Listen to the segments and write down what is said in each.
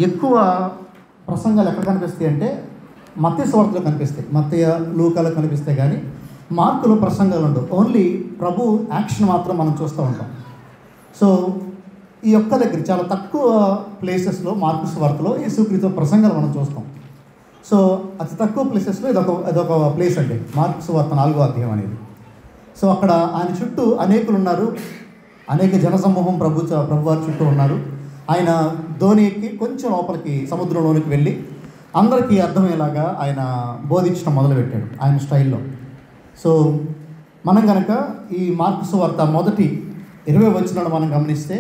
ఎక్కువ ప్రసంగాలు ఎక్కడ కనిపిస్తాయి అంటే మత్తయి సువార్తలో కనిపిస్తాయి, మత్తయి లూకాలో కనిపిస్తాయి, కానీ మార్కులో ప్రసంగాలు ఉండవు. ఓన్లీ ప్రభు యాక్షన్ మాత్రం మనం చూస్తూ ఉంటాం. సో ఈ ఒక్క దగ్గర చాలా తక్కువ ప్లేసెస్లో మార్కు సువార్తలో యేసుక్రీస్తు ప్రసంగాలు మనం చూస్తాం. సో అతి తక్కువ ప్లేసెస్లో ఇదొక ప్లేస్ అండి, మార్కు సువార్త 4వ అధ్యాయం అనేది. సో అక్కడ ఆయన చుట్టూ అనేకులు ఉన్నారు, అనేక జనసమూహం ప్రభువారి చుట్టూ ఉన్నారు. ఆయన ధోని ఎక్కి కొంచెం లోపలికి సముద్రంలోనికి వెళ్ళి అందరికీ అర్థమయ్యేలాగా ఆయన బోధించడం మొదలుపెట్టాడు ఆయన స్టైల్లో. సో మనం కనుక ఈ మార్కు సువార్త మొదటి 20 వచనాలు మనం గమనిస్తే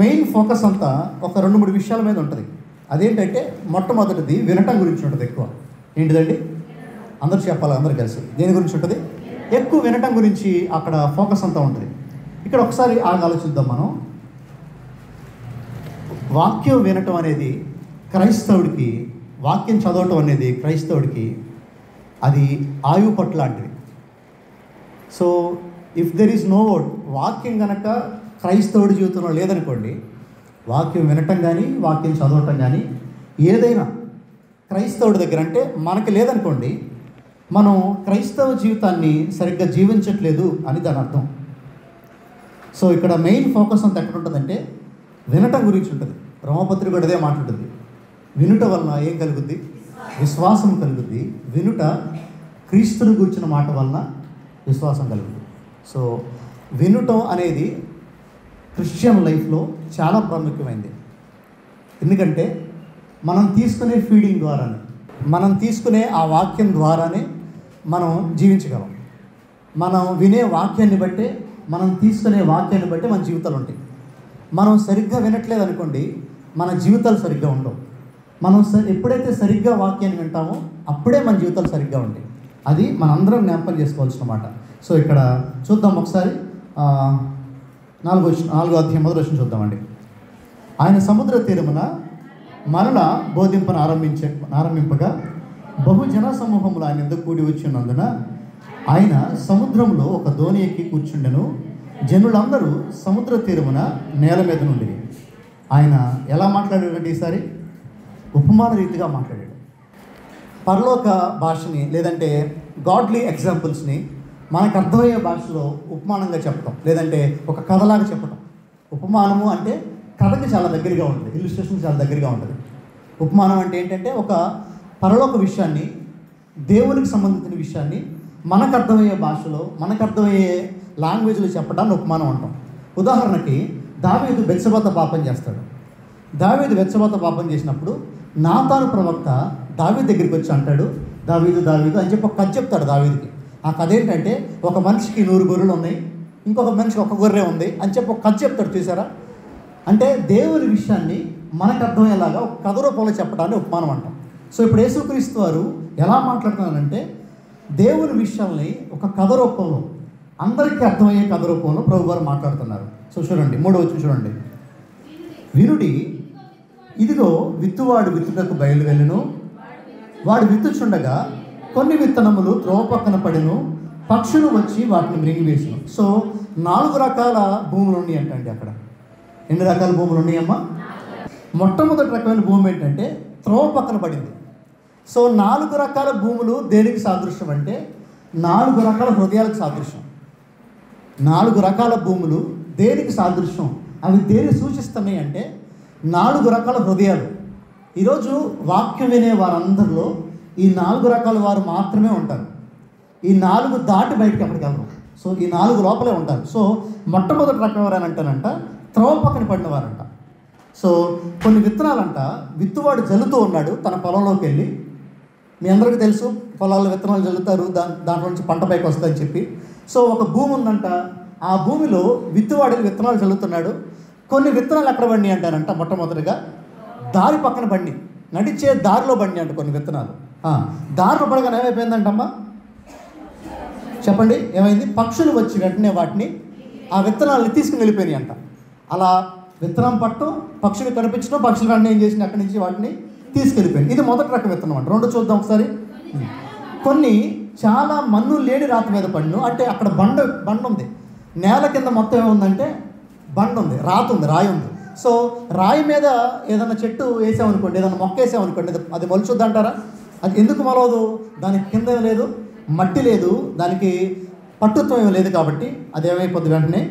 మెయిన్ ఫోకస్ అంతా ఒక 2-3 విషయాల మీద ఉంటుంది. అదేంటంటే మొట్టమొదటిది వినటం గురించి ఉంటుంది. ఎక్కువ ఏంటిదండి, అందరూ చెప్పాలి, అందరూ కలిసి దేని గురించి ఉంటుంది? ఎక్కువ వినటం గురించి అక్కడ ఫోకస్ అంతా ఉంటుంది. ఇక్కడ ఒకసారి ఆలోచిద్దాం మనం. వాక్యం వినటం అనేది క్రైస్తవుడికి, వాక్యం చదవటం అనేది క్రైస్తవుడికి అది ఆయువు పట్టు లాంటిది. So if there is no word, వాక్యం కనుక క్రైస్తవుడి జీవితంలో లేదనుకోండి, వాక్యం వినటం కానీ వాక్యం చదవటం కానీ ఏదైనా క్రైస్తవుడి దగ్గర అంటే మనకి లేదనుకోండి, మనం క్రైస్తవ జీవితాన్ని సరిగ్గా జీవించట్లేదు అని దాని అర్థం. సో ఇక్కడ మెయిన్ ఫోకస్ అంతా ఎక్కడ ఉంటుందంటే వినటం గురించి ఉంటుంది. రోమపత్రిక కూడా అదే మాట్లాడుతుంది. వినుట వలన ఏం కలుగుద్ది? విశ్వాసం కలుగుద్ది. వినుట క్రీస్తుని గురించిన మాట వలన విశ్వాసం కలుగుద్ది. సో వినుటం అనేది క్రిస్టియన్ లైఫ్లో చాలా ప్రాముఖ్యమైనది. ఎందుకంటే మనం తీసుకునే ఫీడింగ్ ద్వారానే, మనం తీసుకునే ఆ వాక్యం ద్వారానే మనం జీవించగలం. మనం వినే వాక్యాన్ని బట్టే, మనం తీసుకునే వాక్యాన్ని బట్టే మన జీవితాలు ఉంటాయి. మనం సరిగ్గా వినట్లేదు అనుకోండి, మన జీవితాలు సరిగ్గా ఉండవు. మనం ఎప్పుడైతే సరిగ్గా వాక్యాన్ని వింటామో అప్పుడే మన జీవితాలు సరిగ్గా ఉంటాయి. అది మనందరం జ్ఞాపకం చేసుకోవాల్సిన మాట. సో ఇక్కడ చూద్దాం ఒకసారి 4వ అధ్యాయం 1వ వచనం చూద్దామండి. ఆయన సముద్ర తీరమున మరలా ఆరంభింపగా బహుజన సమూహములు ఆయన ఎందుకు కూడి వచ్చినందున ఆయన సముద్రంలో ఒక ధోని ఎక్కి కూర్చుండెను. జనులందరూ సముద్ర తీరమున నేల మీద నుండి. ఆయన ఎలా మాట్లాడాడంటే ఈసారి ఉపమాన రీతిగా మాట్లాడాడు. పరలోక భాషని లేదంటే గాడ్లీ ఎగ్జాంపుల్స్ని మనకు అర్థమయ్యే భాషలో ఉపమానంగా చెప్పడం, లేదంటే ఒక కథలాగా చెప్పడం. ఉపమానము అంటే కథకి చాలా దగ్గరగా ఉంటుంది, ఇల్లుస్ట్రేషన్ చాలా దగ్గరగా ఉంటుంది. ఉపమానం అంటే ఏంటంటే ఒక పరలోక విషయాన్ని, దేవునికి సంబంధించిన విషయాన్ని మనకు అర్థమయ్యే భాషలో, మనకు అర్థమయ్యే లాంగ్వేజ్లో చెప్పడాన్ని ఉపమానం అంటాం. ఉదాహరణకి దావీదు బెత్షెబతో పాపం చేస్తాడు. దావీదు బెత్షెబతో పాపం చేసినప్పుడు నాతాను ప్రవక్త దావీదు దగ్గరికి వచ్చి అంటాడు, దావీదు అని చెప్పి ఒక కథ చెప్తాడు దావీదుకి. ఆ కథ ఏంటంటే ఒక మనిషికి 100 గొర్రెలు ఉన్నాయి, ఇంకొక మనిషికి 1 గొర్రె ఉంది అని చెప్పి ఒక కథ చెప్తాడు. చూసారా? అంటే దేవుని విషయాన్ని మనకు అర్థమయ్యేలాగా ఒక కథ రూపంలో చెప్పడాన్ని ఉపమానం అంటాం. సో ఇప్పుడు యేసుక్రీస్తు వారు ఎలా మాట్లాడుతున్నారంటే దేవుని విషయాల్ని ఒక కథ రూపంలో, అందరికీ అర్థమయ్యే కథ రూపంలో ప్రభువారు మాట్లాడుతున్నారు. సో చూడండి 3వ వచనం చూడండి. వినుడి, ఇదిగో విత్తువాడు విత్తుటకు బయలువెళ్ళెను. వాడు విత్తుచుండగా కొన్ని విత్తనములు త్రోవ పక్కన పడెను, పక్షులు వచ్చి వాటిని మృంగివేసెను. సో 4 రకాల భూములు ఉన్నాయి అంటండి అక్కడ. ఎన్ని రకాల భూములు ఉన్నాయమ్మా? మొట్టమొదటి రకమైన భూమి ఏంటంటే త్రోవ పక్కన పడింది. సో 4 రకాల భూములు దేనికి సాదృశ్యం అంటే 4 రకాల హృదయాలకు సాదృశ్యం. 4 రకాల భూములు దేనికి సాదృశ్యం? అవి దేన్ని సూచిస్తున్నాయి అంటే 4 రకాల హృదయాలు. ఈరోజు వాక్యం వినే వారందరిలో ఈ 4 రకాల వారు మాత్రమే ఉంటారు. ఈ 4 దాటి బయటకు ఎక్కడికి వెళ్ళరు. సో ఈ 4 లోపలే ఉంటారు. సో మొట్టమొదటి రకం ఎవరైనా అంటారంట త్రోవ పక్కన పడిన వారంట. సో కొన్ని విత్తనాలంట విత్తువాడు జల్లుతూ ఉన్నాడు తన పొలంలోకి వెళ్ళి. మీ అందరికీ తెలుసు, పొలాల్లో విత్తనాలు జల్లుతారు, దాంట్లో నుంచి పంట పైకి వస్తుందని చెప్పి. సో ఒక భూమి ఉందంట, ఆ భూమిలో విత్తువాడు విత్తనాలు జల్లుతున్నాడు. కొన్ని విత్తనాలు ఎక్కడ బండి అంటారంట, మొట్టమొదటిగా దారి పక్కన బండి, నడిచే దారిలో బండి అంట. కొన్ని విత్తనాలు దారిలో పడగానే ఏమైపోయిందంటమ్మా చెప్పండి, ఏమైంది? పక్షులు వచ్చి వెంటనే వాటిని, ఆ విత్తనాలని తీసుకుని వెళ్ళిపోయినాయి అంట. అలా విత్తనం పట్టడం, పక్షులు కనిపించడం, పక్షులు వెంటనే ఏం చేసిన అక్కడి నుంచి వాటిని తీసుకెళ్ళిపోయింది. ఇది మొదటి రకం విత్తనం అంట. 2 చూద్దాం ఒకసారి. కొన్ని చాలా మన్ను లేని రాతి మీద పడిను, అంటే అక్కడ బండ ఉంది, నేల కింద మొత్తం ఏముందంటే బండ ఉంది, రాయి ఉంది. సో రాయి మీద ఏదైనా చెట్టు వేసామనుకోండి, ఏదైనా మొక్క వేసామనుకోండి, అది మొలుచుద్ది అంటారా? అది ఎందుకు మొలవదు? దానికి కింద ఏం లేదు, మట్టి లేదు, దానికి పట్టుత్వం ఏం లేదు, కాబట్టి అది ఏమైపోద్ది, వెంటనే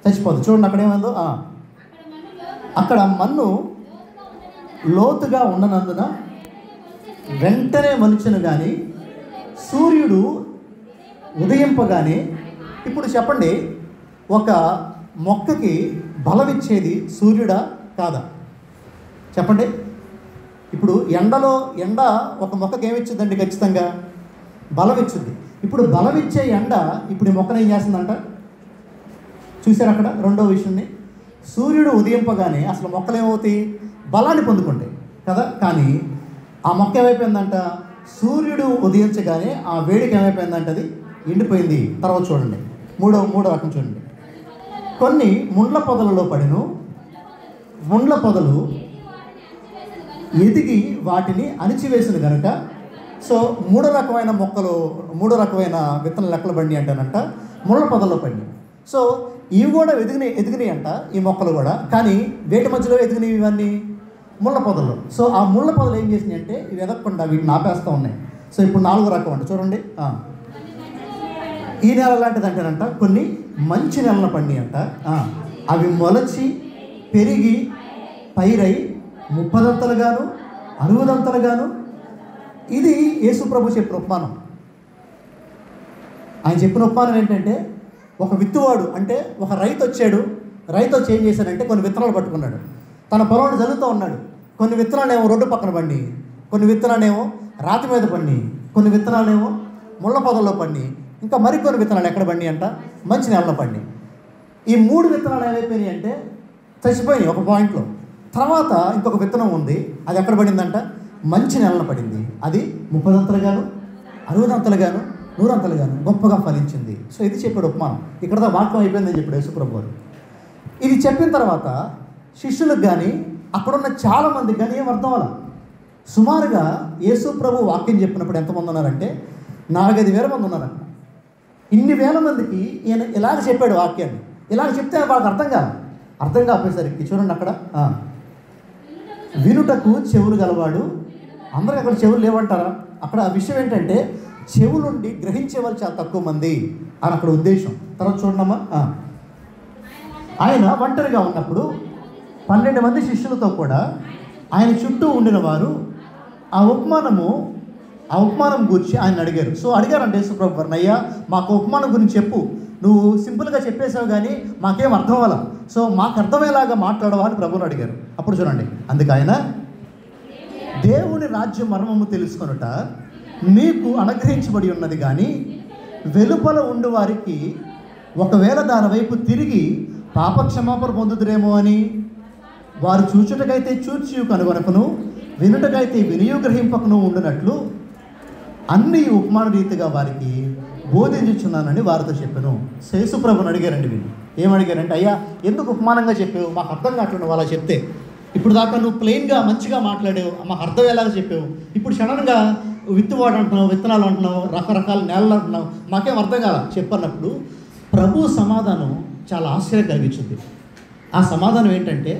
చచ్చిపోద్ది. చూడండి అక్కడ ఏమైందో, అక్కడ మన్ను లోతుగా ఉండనందున వెంటనే మొలిచెను కానీ సూర్యుడు ఉదయింపగానే. ఇప్పుడు చెప్పండి, ఒక మొక్కకి బలమిచ్చేది సూర్యుడా కాదా? చెప్పండి. ఇప్పుడు ఎండ ఒక మొక్కకి ఏమిచ్చుద్దండి? ఖచ్చితంగా బలం ఇచ్చుద్ది. ఇప్పుడు బలం ఇచ్చే ఎండ ఇప్పుడు ఈ మొక్కను ఏం చేస్తుందంట? చూసారు అక్కడ రెండో విషయాన్ని. సూర్యుడు ఉదయింపగానే అసలు మొక్కలు ఏమవుతాయి? బలాన్ని పొందుకుంటాయి కదా. కానీ ఆ మొక్క ఏమైపోయిందంట? సూర్యుడు ఉదయించగానే ఆ వేడికి ఏమైపోయిందంట? అది ఎండిపోయింది. తర్వాత చూడండి, మూడో రకం చూడండి. కొన్ని ముండ్ల పొదలలో పడిను, ముండ్ల పొదలు ఎదిగి వాటిని అణిచివేసిన కనుక. సో మూడో రకమైన మొక్కలు, మూడో రకమైన విత్తనాలు ఎక్కడ పండి అంటానంట? ముళ్ళ పొదల్లో పండి. సో ఇవి కూడా ఎదిగినాయి అంట, ఈ మొక్కలు కూడా. కానీ వేటి మధ్యలో ఎదిగినవి ఇవన్నీ? ముళ్ళ పొదలు. సో ఆ ముళ్ళ పొదలు ఏం చేసినాయి అంటే ఇవి ఎదగకుండా వీటిని ఆపేస్తూ ఉన్నాయి. సో ఇప్పుడు 4వ రకం అంట, చూడండి. ఈ నెల లాంటిది అంటేనంట కొన్ని మంచి నెలల పండి అంట. అవి మొలచి పెరిగి పైరై 30దంతలుగాను 60దంతలుగాను. ఇది యేసు ప్రభు చెప్పిన ఉపమానం. ఆయన చెప్పిన ఉపమానం ఏంటంటే, ఒక విత్తువాడు అంటే ఒక రైతు వచ్చాడు. రైతు వచ్చి ఏం చేశాడంటే కొన్ని విత్తనాలు పట్టుకున్నాడు, తన పొలంలో జల్లుతూ ఉన్నాడు. కొన్ని విత్తనాలేమో రోడ్డు పక్కన పండి, కొన్ని విత్తనాలేమో రాతి మీద పండి, కొన్ని విత్తనాలేమో ముళ్ళ పొదల్లో పండి, ఇంకా మరికొన్ని విత్తనాలు ఎక్కడ పండి అంట? మంచి నెలలో పండి. ఈ 3 విత్తనాలు ఏమైపోయినాయి అంటే చచ్చిపోయినాయి ఒక పాయింట్లో. తర్వాత ఇంకొక విత్తనం ఉంది, అది ఎక్కడ పడిందంట? మంచి నెలలో పడింది. అది 30దంతలుగాను 60దంతలుగాను 100దంతలుగాను గొప్పగా ఫలించింది. సో ఇది చెప్పాడు ఉపమానం. ఇక్కడ వాక్యం అయిపోయిందని చెప్పాడు యేసుప్రభు వారు. ఇది చెప్పిన తర్వాత శిష్యులకు కానీ అక్కడున్న చాలామందికి కానీ ఏం అర్థం అవ్వాలి. సుమారుగా యేసుప్రభు వాక్యం చెప్పినప్పుడు ఎంతమంది ఉన్నారంటే 4-5 వేల మంది ఉన్నారంట. ఇన్ని వేల మందికి ఈయన ఇలాగ చెప్పాడు వాక్యాన్ని. ఇలాగ చెప్తే వాళ్ళకి అర్థం కాపోయేసరికి చూడండి అక్కడ, వినుటకు చెవులు గలవాడు. అందరికి అక్కడ చెవులు లేవంటారా? అక్కడ ఆ విషయం ఏంటంటే చెవులుండి గ్రహించే వాళ్ళు చాలా తక్కువ మంది అని అక్కడ ఉద్దేశం. తర్వాత చూడమ్మా, ఆయన ఒంటరిగా ఉన్నప్పుడు 12 మంది శిష్యులతో కూడా ఆయన చుట్టూ ఉండిన వారు ఆ ఉపమానం గురించి ఆయన అడిగారు. సో అడిగారంటే యేసుప్రభు వారిని, అయ్యా మాకు ఉపమానం గురించి చెప్పు, నువ్వు సింపుల్గా చెప్పేసావు కానీ మాకేం అర్థం అవ్వాల, సో మాకు అర్థమయ్యేలాగా మాట్లాడవా అని ప్రభువుని అడిగారు. అప్పుడు చూడండి, అందుకు ఆయన, దేవుని రాజ్య మర్మము తెలుసుకొనుట మీకు అనుగ్రహించబడి ఉన్నది కానీ వెలుపల ఉండు వారికి ఒకవేళ దాని వైపు తిరిగి పాపక్షమాపణ పొందుతురేమో అని వారు చూచుటకైతే చూచి కనుగొనకను, వినుటకైతే వినియు గ్రహింపకను ఉండునట్లు అన్ని ఉపమాన రీతిగా వారికి బోధించుచున్నానని వారితో చెప్పాను. యేసుప్రభుని అడిగారండి వీళ్ళు. ఏమడిగారంటే, అయ్యా ఎందుకు ఉపమానంగా చెప్పావు, మాకు అర్థం కావట్లేదు వాళ్ళ చెప్తే. ఇప్పుడు దాకా నువ్వు ప్లెయిన్గా మంచిగా మాట్లాడావు, మాకు అర్థం ఎలాగా చెప్పావు. ఇప్పుడు సడన్గా విత్తువాడు అంటున్నావు, విత్తనాలు అంటున్నావు, రకరకాల నేలలు అంటున్నావు, మాకేం అర్థం కాల చెప్పన్నప్పుడు ప్రభు సమాధానం చాలా ఆశ్చర్యం కలిగించింది. ఆ సమాధానం ఏంటంటే,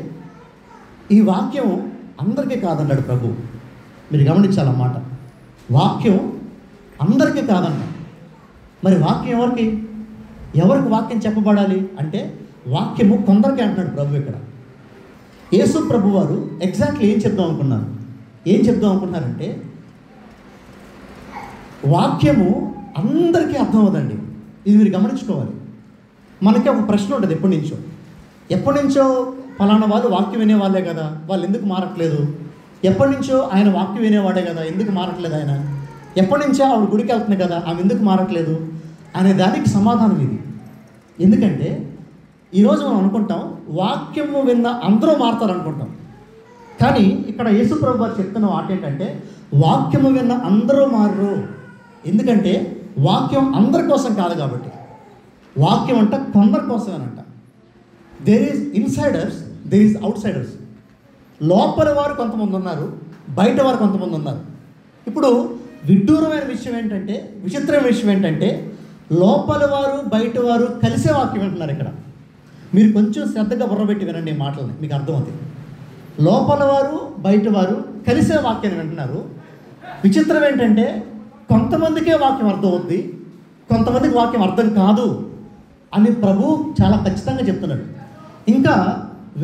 ఈ వాక్యం అందరికీ కాదన్నాడు ప్రభు. మీరు గమనించాలన్నమాట. వాక్యం అందరికీ కాదన్న. మరి వాక్యం ఎవరికి వాక్యం చెప్పబడాలి అంటే వాక్యము కొందరికి అంటున్నాడు ప్రభు. ఇక్కడ యేసు ప్రభు వారు ఎగ్జాక్ట్లీ ఏం చెప్దాం అనుకుంటున్నారంటే వాక్యము అందరికీ అర్థం అవ్వదండి. ఇది మీరు గమనించుకోవాలి. మనకి ఒక ప్రశ్న ఉంటుంది ఎప్పటి నుంచో ఫలానా వాళ్ళు వాక్యం వినేవాళ్ళే కదా, వాళ్ళు ఎందుకు మారట్లేదు? ఎప్పటి నుంచో ఆయన వాక్యం వినేవాడే కదా, ఎందుకు మారట్లేదు ఆయన? ఎప్పటి నుంచో ఆవిడ గుడికి వెళ్తుంది కదా, ఆమె ఎందుకు మారట్లేదు అనే దానికి సమాధానం ఇది. ఎందుకంటే ఈరోజు మనం అనుకుంటాం వాక్యము విన్న అందరూ మారుతారు అనుకుంటాం. కానీ ఇక్కడ యేసుప్రభు వారు చెప్తున్న మాట ఏంటంటే వాక్యము విన్న అందరూ మారరు. ఎందుకంటే వాక్యం అందరి కోసం కాదు కాబట్టి. వాక్యం అంట కొందరి కోసమేనంట. There is insiders, there is outsiders. లోపల వారు కొంతమంది ఉన్నారు, బయట వారు కొంతమంది ఉన్నారు. ఇప్పుడు విడ్డూరమైన విషయం ఏంటంటే, విచిత్రమైన విషయం ఏంటంటే లోపల వారు బయట వారు కలిసే వాక్యం వింటున్నారు. ఇక్కడ మీరు కొంచెం శ్రద్ధగా బుర్రబెట్టి వినండి ఈ మాటలని, మీకు అర్థమవుతుంది. లోపల వారు బయట వారు కలిసే వాక్యాన్ని వింటున్నారు. విచిత్రం ఏంటంటే కొంతమందికే వాక్యం అర్థం అవుద్ది, కొంతమందికి వాక్యం అర్థం కాదు అని ప్రభు చాలా ఖచ్చితంగా చెప్తున్నాడు. ఇంకా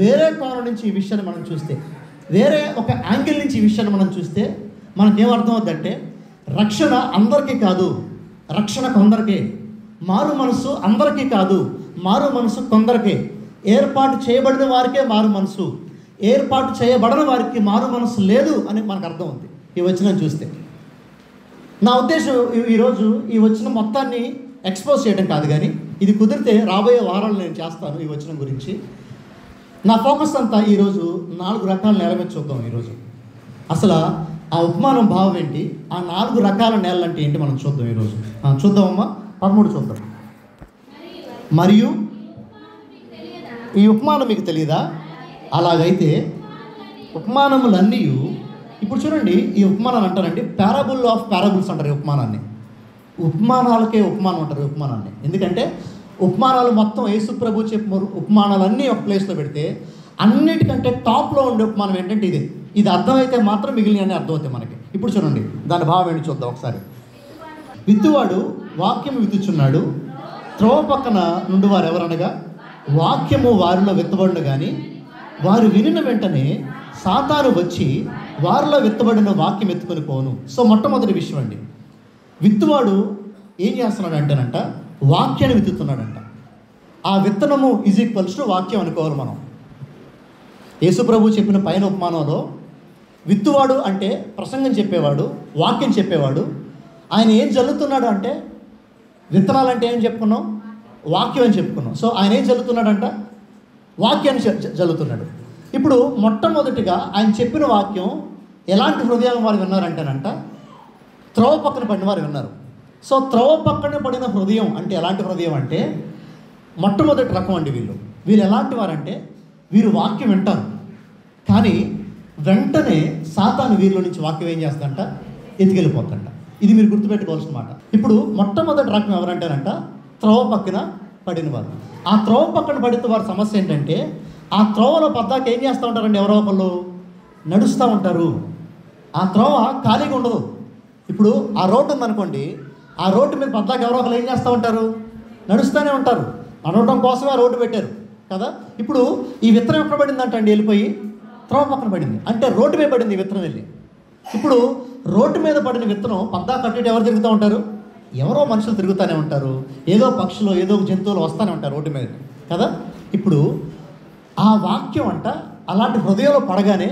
వేరే కోణం నుంచి ఈ విషయాన్ని మనం చూస్తే, వేరే ఒక యాంగిల్ నుంచి ఈ విషయాన్ని మనం చూస్తే మనకేమర్థం అవుద్దంటే రక్షణ అందరికీ కాదు, రక్షణ కొందరికే. మారు మనసు అందరికీ కాదు, మారు మనసు కొందరికే. ఏర్పాటు చేయబడిన వారికే మారు మనసు, ఏర్పాటు చేయబడిన వారికి మారు మనసు లేదు అని మనకు అర్థం అవుతుంది ఈ వచనం చూస్తే. నా ఉద్దేశం ఈరోజు ఈ వచనం మొత్తాన్ని ఎక్స్పోజ్ చేయడం కాదు, కానీ ఇది కుదిరితే రాబోయే వారాలు నేను చేస్తాను ఈ వచనం గురించి. నా ఫోకస్ అంతా ఈరోజు 4 రకాల నేల మీద చూద్దాం. ఈరోజు అసలు ఆ ఉపమానం భావం ఏంటి, ఆ 4 రకాల నేలలు అంటే ఏంటి మనం చూద్దాం ఈరోజు. చూద్దామమ్మా, 13 చూద్దాం. మరియు ఈ ఉపమానం మీకు తెలియదా? అలాగైతే ఉపమానములన్నీ, ఇప్పుడు చూడండి ఈ ఉపమానాలు అంటారండి పారాబుల్ ఆఫ్ పారాబుల్స్ అంటారు ఈ ఉపమానాన్ని. ఉపమానాలకే ఉపమానం అంటారు ఈ ఉపమానాన్ని. ఎందుకంటే ఉపమానాలు మొత్తం యేసు ప్రభు చెప్పిన ఉపమానాలన్నీ ఒక ప్లేస్లో పెడితే అన్నిటికంటే టాప్లో ఉండే ఉపమానం ఏంటంటే ఇది. ఇది అర్థమైతే మాత్రం మిగిలిన అర్థమవుతాయి మనకి. ఇప్పుడు చూడండి దాని భావం ఏంటి చూద్దాం ఒకసారి. విత్తువాడు వాక్యం విత్తుచున్నాడు. త్రోవ పక్కన నుండి వారు ఎవరనగా వాక్యము వారిలో విత్తబడిన కానీ వారు వినిన వెంటనే సాతాను వచ్చి వారిలో విత్తబడిన వాక్యం ఎత్తుకొని పోను. సో మొట్టమొదటి విషయం అండి, విత్తువాడు ఏం చేస్తున్నాడు అంటేనంట వాక్యాన్ని విత్తుతున్నాడంట. ఆ విత్తనము ఈజ్ ఈక్వల్స్ టు వాక్యం అనుకోవాలి మనం. యేసుప్రభు చెప్పిన పైన ఉపమానంలో విత్తువాడు అంటే ప్రసంగం చెప్పేవాడు, వాక్యం చెప్పేవాడు. ఆయన ఏం జల్లుతున్నాడు అంటే విత్తనాలంటే ఏం చెప్పుకున్నాం, వాక్యం అని చెప్పుకున్నాం. సో ఆయన ఏం జల్లుతున్నాడంట, వాక్యాన్ని జల్లుతున్నాడు. ఇప్పుడు మొట్టమొదటిగా ఆయన చెప్పిన వాక్యం ఎలాంటి హృదయం వారు విన్నారంటేనంట త్రోవ పక్కన పడిన వారు విన్నారు. సో త్రోవ పక్కన పడిన హృదయం అంటే ఎలాంటి హృదయం అంటే మొట్టమొదటి రకం అండి. వీళ్ళు ఎలాంటి వారంటే వీరు వాక్యం వింటారు, కానీ వెంటనే సాతాను వీరిలో నుంచి వాక్యం ఏం చేస్తుందంట, ఎత్తుకెళ్ళిపోతుందంట. ఇది మీరు గుర్తుపెట్టుకోవాల్సిన మాట. ఇప్పుడు మొట్టమొదటి రకం ఎవరంటేనంట త్రోవ పక్కన పడిన వారు. ఆ త్రోవ పక్కన పడిన వారి సమస్య ఏంటంటే ఆ త్రోవలో పద్దాక ఏం చేస్తూ ఉంటారండి, ఎవరో ఒకళ్ళు నడుస్తూ ఉంటారు. ఆ త్రోవ ఖాళీగా ఉండదు. ఇప్పుడు ఆ రోడ్డు ఉందనుకోండి, ఆ రోడ్డు మీద పద్దాక ఎవరో ఒకళ్ళు ఏం చేస్తూ ఉంటారు, నడుస్తూనే ఉంటారు. నడవడం కోసమే ఆ రోడ్డు పెట్టారు కదా. ఇప్పుడు ఈ విత్తనం ఎక్కడ పడిందంట అండి, వెళ్ళిపోయి త్రోవ పక్కన పడింది. అంటే రోడ్డు మీద పడింది ఈ విత్తనం వెళ్ళి. ఇప్పుడు రోడ్డు మీద పడిన విత్తనం పద్దాక అటు ఎవరు తిరుగుతూ ఉంటారు, ఎవరో మనుషులు తిరుగుతూనే ఉంటారు, ఏదో పక్షులు ఏదో జంతువులు వస్తూనే ఉంటారు రోడ్డు మీద కదా. ఇప్పుడు ఆ వాక్యం అంట అలాంటి హృదయంలో పడగానే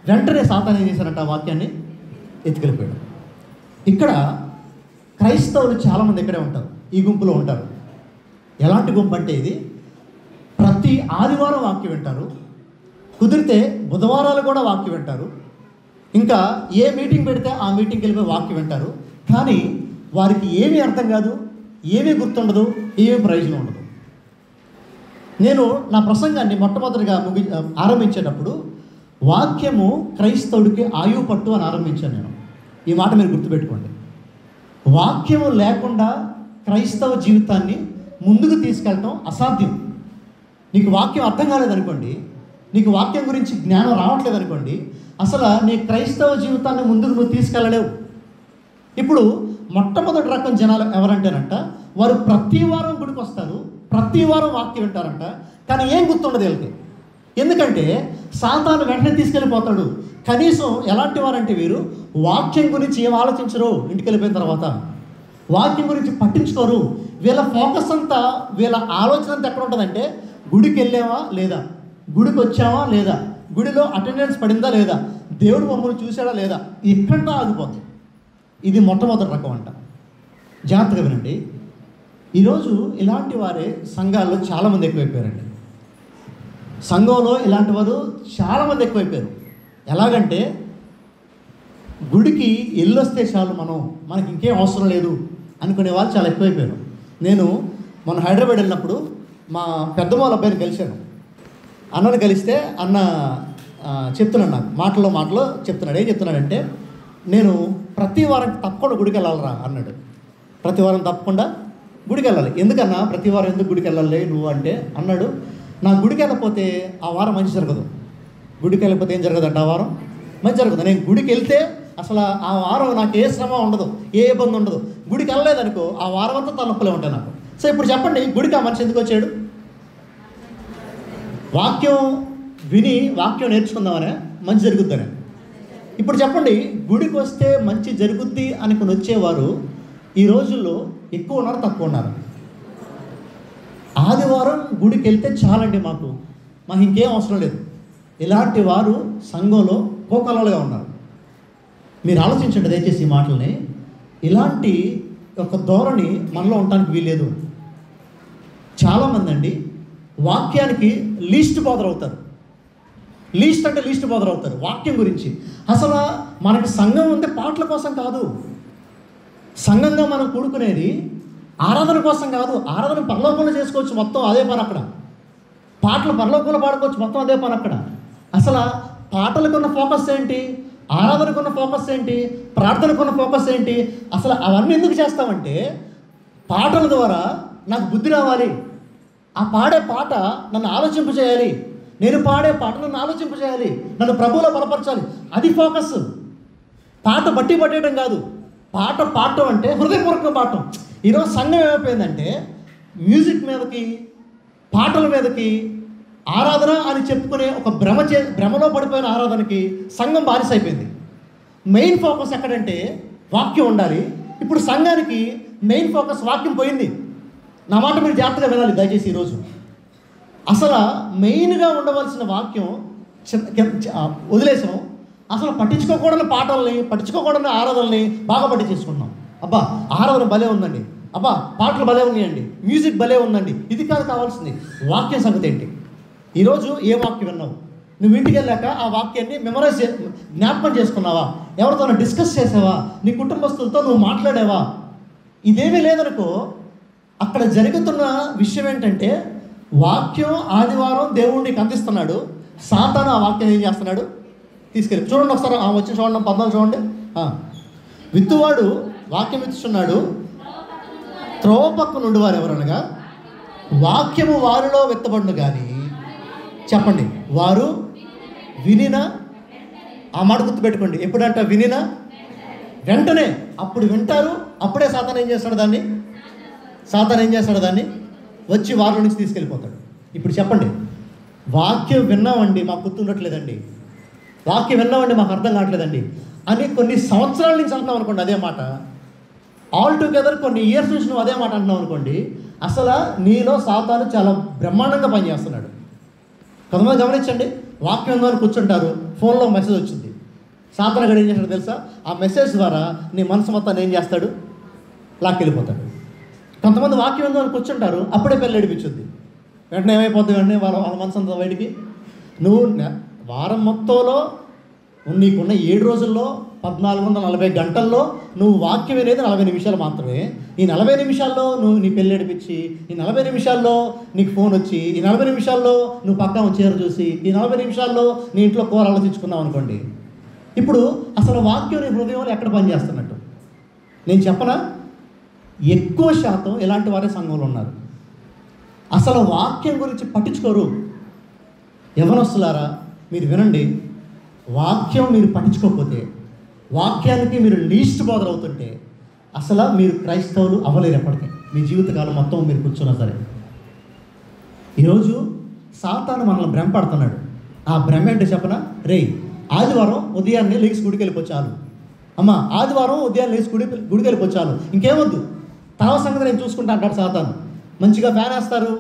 వెంటనే సాతాను ఏం చేశారంట, ఆ వాక్యాన్ని ఎత్తుకెళ్ళిపోయాడు. ఇక్కడ క్రైస్తవులు చాలామంది ఇక్కడే ఉంటారు, ఈ గుంపులో ఉంటారు. ఎలాంటి గుంపు అంటే ఇది, ప్రతి ఆదివారం వాక్యం వింటారు, కుదిరితే బుధవారాలు కూడా వాక్యం వింటారు, ఇంకా ఏ మీటింగ్ పెడితే ఆ మీటింగ్కి వెళ్ళిపోయి వాక్యం వింటారు. కానీ వారికి ఏమీ అర్థం కాదు, ఏమీ గుర్తుండదు, ఏమీ ప్రయోజనం ఉండదు. నేను నా ప్రసంగాన్ని మొట్టమొదటిగా ఆరంభించేటప్పుడు వాక్యము క్రైస్తవుడికి ఆయువు పట్టు అని ఆరంభించాను నేను. ఈ మాట మీరు గుర్తుపెట్టుకోండి. వాక్యము లేకుండా క్రైస్తవ జీవితాన్ని ముందుకు తీసుకెళ్ళటం అసాధ్యం. నీకు వాక్యం అర్థం కాలేదనుకోండి, నీకు వాక్యం గురించి జ్ఞానం రావట్లేదనుకోండి, అసలు నీ క్రైస్తవ జీవితాన్ని ముందుకు నువ్వు తీసుకెళ్ళలేవు. ఇప్పుడు మొట్టమొదటి రకం జనాలు ఎవరంటేనంట వారు ప్రతి వారం గుడికి వస్తారు, ప్రతి వారం వాక్యం వింటారంట, కానీ ఏం గుర్తుండదు వీళ్ళకి. ఎందుకంటే సాతాను వెంటనే తీసుకెళ్ళిపోతాడు. కనీసం ఎలాంటి వారంటే వీరు వాక్యం గురించి ఏం ఆలోచించరు. ఇంటికి వెళ్ళిపోయిన తర్వాత వాక్యం గురించి పట్టించుకోరు. వీళ్ళ ఫోకస్ అంతా, వీళ్ళ ఆలోచన అంతా ఎక్కడ ఉంటుందంటే గుడికి వెళ్ళామా లేదా, గుడికి వచ్చామా లేదా, గుడిలో అటెండెన్స్ పడిందా లేదా, దేవుడు మమ్మల్ని చూసాడా లేదా, ఇక్కడంతా ఆగిపోతుంది. ఇది మొట్టమొదటి రకం అంట. జాగ్రత్తగా వినండి. ఈరోజు ఇలాంటి వారే సంఘాల్లో చాలామంది ఎక్కువైపోయారండి. సంఘంలో ఇలాంటి వారు చాలామంది ఎక్కువైపోయారు. ఎలాగంటే గుడికి వెళ్ళొస్తే చాలు, మనకి ఇంకేం అవసరం లేదు అనుకునే వాళ్ళు చాలా ఎక్కువైపోయారు. నేను మొన్న హైదరాబాద్ వెళ్ళినప్పుడు మా పెద్దమ్మ అబ్బాయిని కలిశాను. అన్నను కలిస్తే అన్న చెప్తున్నాడు, నాకు మాటలో చెప్తున్నాడు. ఏం చెప్తున్నాడంటే, నేను ప్రతి వారం తప్పకుండా గుడికి వెళ్ళాలరా అన్నాడు. ప్రతి వారం తప్పకుండా గుడికి వెళ్ళాలి. ఎందుకన్నా ప్రతి వారం ఎందుకు గుడికి వెళ్ళాలి నువ్వు అంటే అన్నాడు, నా గుడికి వెళ్ళకపోతే ఆ వారం మంచి జరగదు. గుడికి వెళ్ళకపోతే ఏం జరగదంట, ఆ వారం మంచి జరగదు. నేను గుడికి వెళ్తే అసలు ఆ వారం నాకు ఏ శ్రమ ఉండదు, ఏ ఇబ్బంది ఉండదు. గుడికి వెళ్ళలేదనుకో ఆ వారం అంతా తలనొప్పులే ఉంటాయి నాకు. సో ఇప్పుడు చెప్పండి, గుడికి ఆ మనిషి ఎందుకు వచ్చాడు? వాక్యం విని వాక్యం నేర్చుకుందామనే, మంచి జరుగుద్దనే. ఇప్పుడు చెప్పండి, గుడికి వస్తే మంచి జరుగుద్ది అనుకుని వచ్చేవారు ఈ రోజుల్లో ఎక్కువ ఉన్నారు, తక్కువ ఉన్నారు? ఆదివారం గుడికి వెళ్తే చాలండి, మాకు ఇంకేం అవసరం లేదు. ఇలాంటి వారు సంఘంలో కోకలలుగా ఉన్నారు. మీరు ఆలోచించండి దయచేసి ఈ మాటల్ని. ఇలాంటి ఒక ధోరణి మనలో ఉండటానికి వీల్లేదు. చాలామంది అండి వాక్యానికి లీస్ట్ బాదర్ అవుతారు. లీస్ట్ అంటే లీస్ట్ బాదర్ అవుతారు వాక్యం గురించి. అసలు మనకి సంఘం ఉంటే పాటల కోసం కాదు, సంఘంగా మనం కూడుకునేది ఆరాధన కోసం కాదు. ఆరాధన పరలోకంలో చేసుకోవచ్చు, మొత్తం అదే పని అక్కడ. పాటలు పరలోకంలో పాడుకోవచ్చు, మొత్తం అదే పని అక్కడ. అసలు పాటలకున్న ఫోకస్ ఏంటి, ఆరాధనకున్న ఫోకస్ ఏంటి, ప్రార్థనకున్న ఫోకస్ ఏంటి? అసలు అవన్నీ ఎందుకు చేస్తామంటే, పాటల ద్వారా నాకు బుద్ధి రావాలి, ఆ పాడే పాట నన్ను ఆలోచింపజేయాలి, నేను పాడే పాట నన్ను ఆలోచింపజేయాలి, నన్ను ప్రభువులో బలపరచాలి, అది ఫోకస్. పాట బట్టి పట్టేయడం కాదు. పాట పాడటం అంటే హృదయపూర్వకంగా పాడటం. ఈరోజు సంఘం ఏమైపోయిందంటే మ్యూజిక్ మీదకి, పాటల మీదకి, ఆరాధన అని చెప్పుకునే ఒక భ్రమలో పడిపోయిన ఆరాధనకి సంఘం బానిస అయిపోయింది. మెయిన్ ఫోకస్ ఎక్కడంటే వాక్యం ఉండాలి. ఇప్పుడు సంఘానికి మెయిన్ ఫోకస్ వాక్యం పోయింది. నా మాట మీరు జాగ్రత్తగా వినాలి దయచేసి. ఈరోజు అసలు మెయిన్గా ఉండవలసిన వాక్యం వదిలేసాం. అసలు పట్టించుకోకూడని పాటల్ని, పట్టించుకోకూడని ఆరాధనల్ని బాగా పట్టించేసుకుంటున్నాం. అబ్బా ఆరాధన భలే ఉందండి, అబ్బా పాటలు భలే ఉన్నాయండి, మ్యూజిక్ భలే ఉందండి. ఇది కాదు కావాల్సింది. వాక్యం సంగతి ఏంటి? ఈరోజు ఏ వాక్యం విన్నావు? నువ్వు ఇంటికి వెళ్ళాక ఆ వాక్యాన్ని జ్ఞాపకం చేసుకున్నావా? ఎవరితో డిస్కస్ చేసావా? నీ కుటుంబస్తులతో నువ్వు మాట్లాడావా? ఇదేమీ లేదనుకో, అక్కడ జరుగుతున్న విషయం ఏంటంటే వాక్యం ఆదివారం దేవుడికి అందిస్తున్నాడు, సాతాను ఆ వాక్యం ఏం చేస్తున్నాడు? తీసుకెళ్ళి చూడండి ఒకసారి, వచ్చి చూడండి 14 చూడండి. విత్తువాడు వాక్యం విత్తుచున్నాడు, త్రోవ పక్క నుండి వారు ఎవరనగా వాక్యము వారిలో విత్తబడును కానీ, చెప్పండి, వారు వినిన, ఆ మాట గుర్తుపెట్టుకోండి. ఎప్పుడంట వినిన వెంటనే, అప్పుడు వింటారు, అప్పుడే సాతాను ఏం చేస్తాడు దాన్ని? వచ్చి వారిలో నుంచి తీసుకెళ్ళిపోతాడు. ఇప్పుడు చెప్పండి, వాక్యం విన్నామండి మాకు గుర్తుండట్లేదండి, వాక్యం విన్నామండి మాకు అర్థం కావట్లేదండి అని కొన్ని సంవత్సరాల నుంచి అంటున్నాం అనుకోండి, అదే మాట. ఆల్ టుగెదర్ కొన్ని ఇయర్స్ నుంచి నువ్వు అదే మాట అంటున్నావు అనుకోండి, అసలు నీలో సాతాను చాలా బ్రహ్మాండంగా పనిచేస్తున్నాడు. కొంతమంది గమనించండి, వాక్యం ద్వారా కూర్చుంటారు, ఫోన్లో మెసేజ్ వచ్చింది. సాతాను గడు ఏం చేస్తాడు తెలుసా? ఆ మెసేజ్ ద్వారా నీ మనసు మొత్తాన్ని ఏం చేస్తాడు? లాక్కెళ్ళిపోతాడు. కొంతమంది వాక్యం ద్వారా కూర్చుంటారు, అప్పుడే పెళ్ళి ఏడిపించుద్ది. వెంటనే ఏమైపోతుంది? వెంటనే వాళ్ళ మనసు అంతా బయటికి. నువ్వు వారం మొత్తంలో నీకున్న 7 రోజుల్లో 1440 గంటల్లో నువ్వు వాక్యం అనేది 40 నిమిషాలు మాత్రమే. ఈ 40 నిమిషాల్లో నువ్వు నీ పెళ్ళి ఏడిపించి, ఈ 40 నిమిషాల్లో నీకు ఫోన్ వచ్చి, ఈ 40 నిమిషాల్లో నువ్వు పక్కన చీర చూసి, ఈ 40 నిమిషాల్లో నీ ఇంట్లో కూర ఆలోచించుకున్నావు అనుకోండి. ఇప్పుడు అసలు వాక్యం నీ హృదయంలో ఎక్కడ పనిచేస్తున్నట్టు నేను చెప్పనా? ఎక్కువ శాతం ఇలాంటి వారే సంఘంలో ఉన్నారు. అసలు వాక్యం గురించి పట్టించుకోరు. యవనస్తులారా మీరు వినండి, వాక్యం మీరు పట్టించుకోకపోతే, వాక్యానికి మీరు లీస్ట్ బాదర్ అవుతుంటే అసలు మీరు క్రైస్తవులు అవ్వలేరు ఎప్పటికీ. మీ జీవితకాలం మొత్తం మీరు కూర్చున్నా సరే. ఈరోజు సాతాను మనల్ని భ్రమ పడుతున్నాడు. ఆ భ్రమ ఏంటో చెప్పనా? ఆదివారం ఉదయాన్నే లేచి గుడికి వెళ్ళిపోచాలు, అమ్మా ఆదివారం ఉదయాన్నే లేచి గుడికి వెళ్ళిపోచాలు, ఇంకేమొద్దు, తర్వాత సంగతి నేను చూసుకుంటా అంటాడు సాతాను. మంచిగా ఫ్యాన్ వేస్తారు,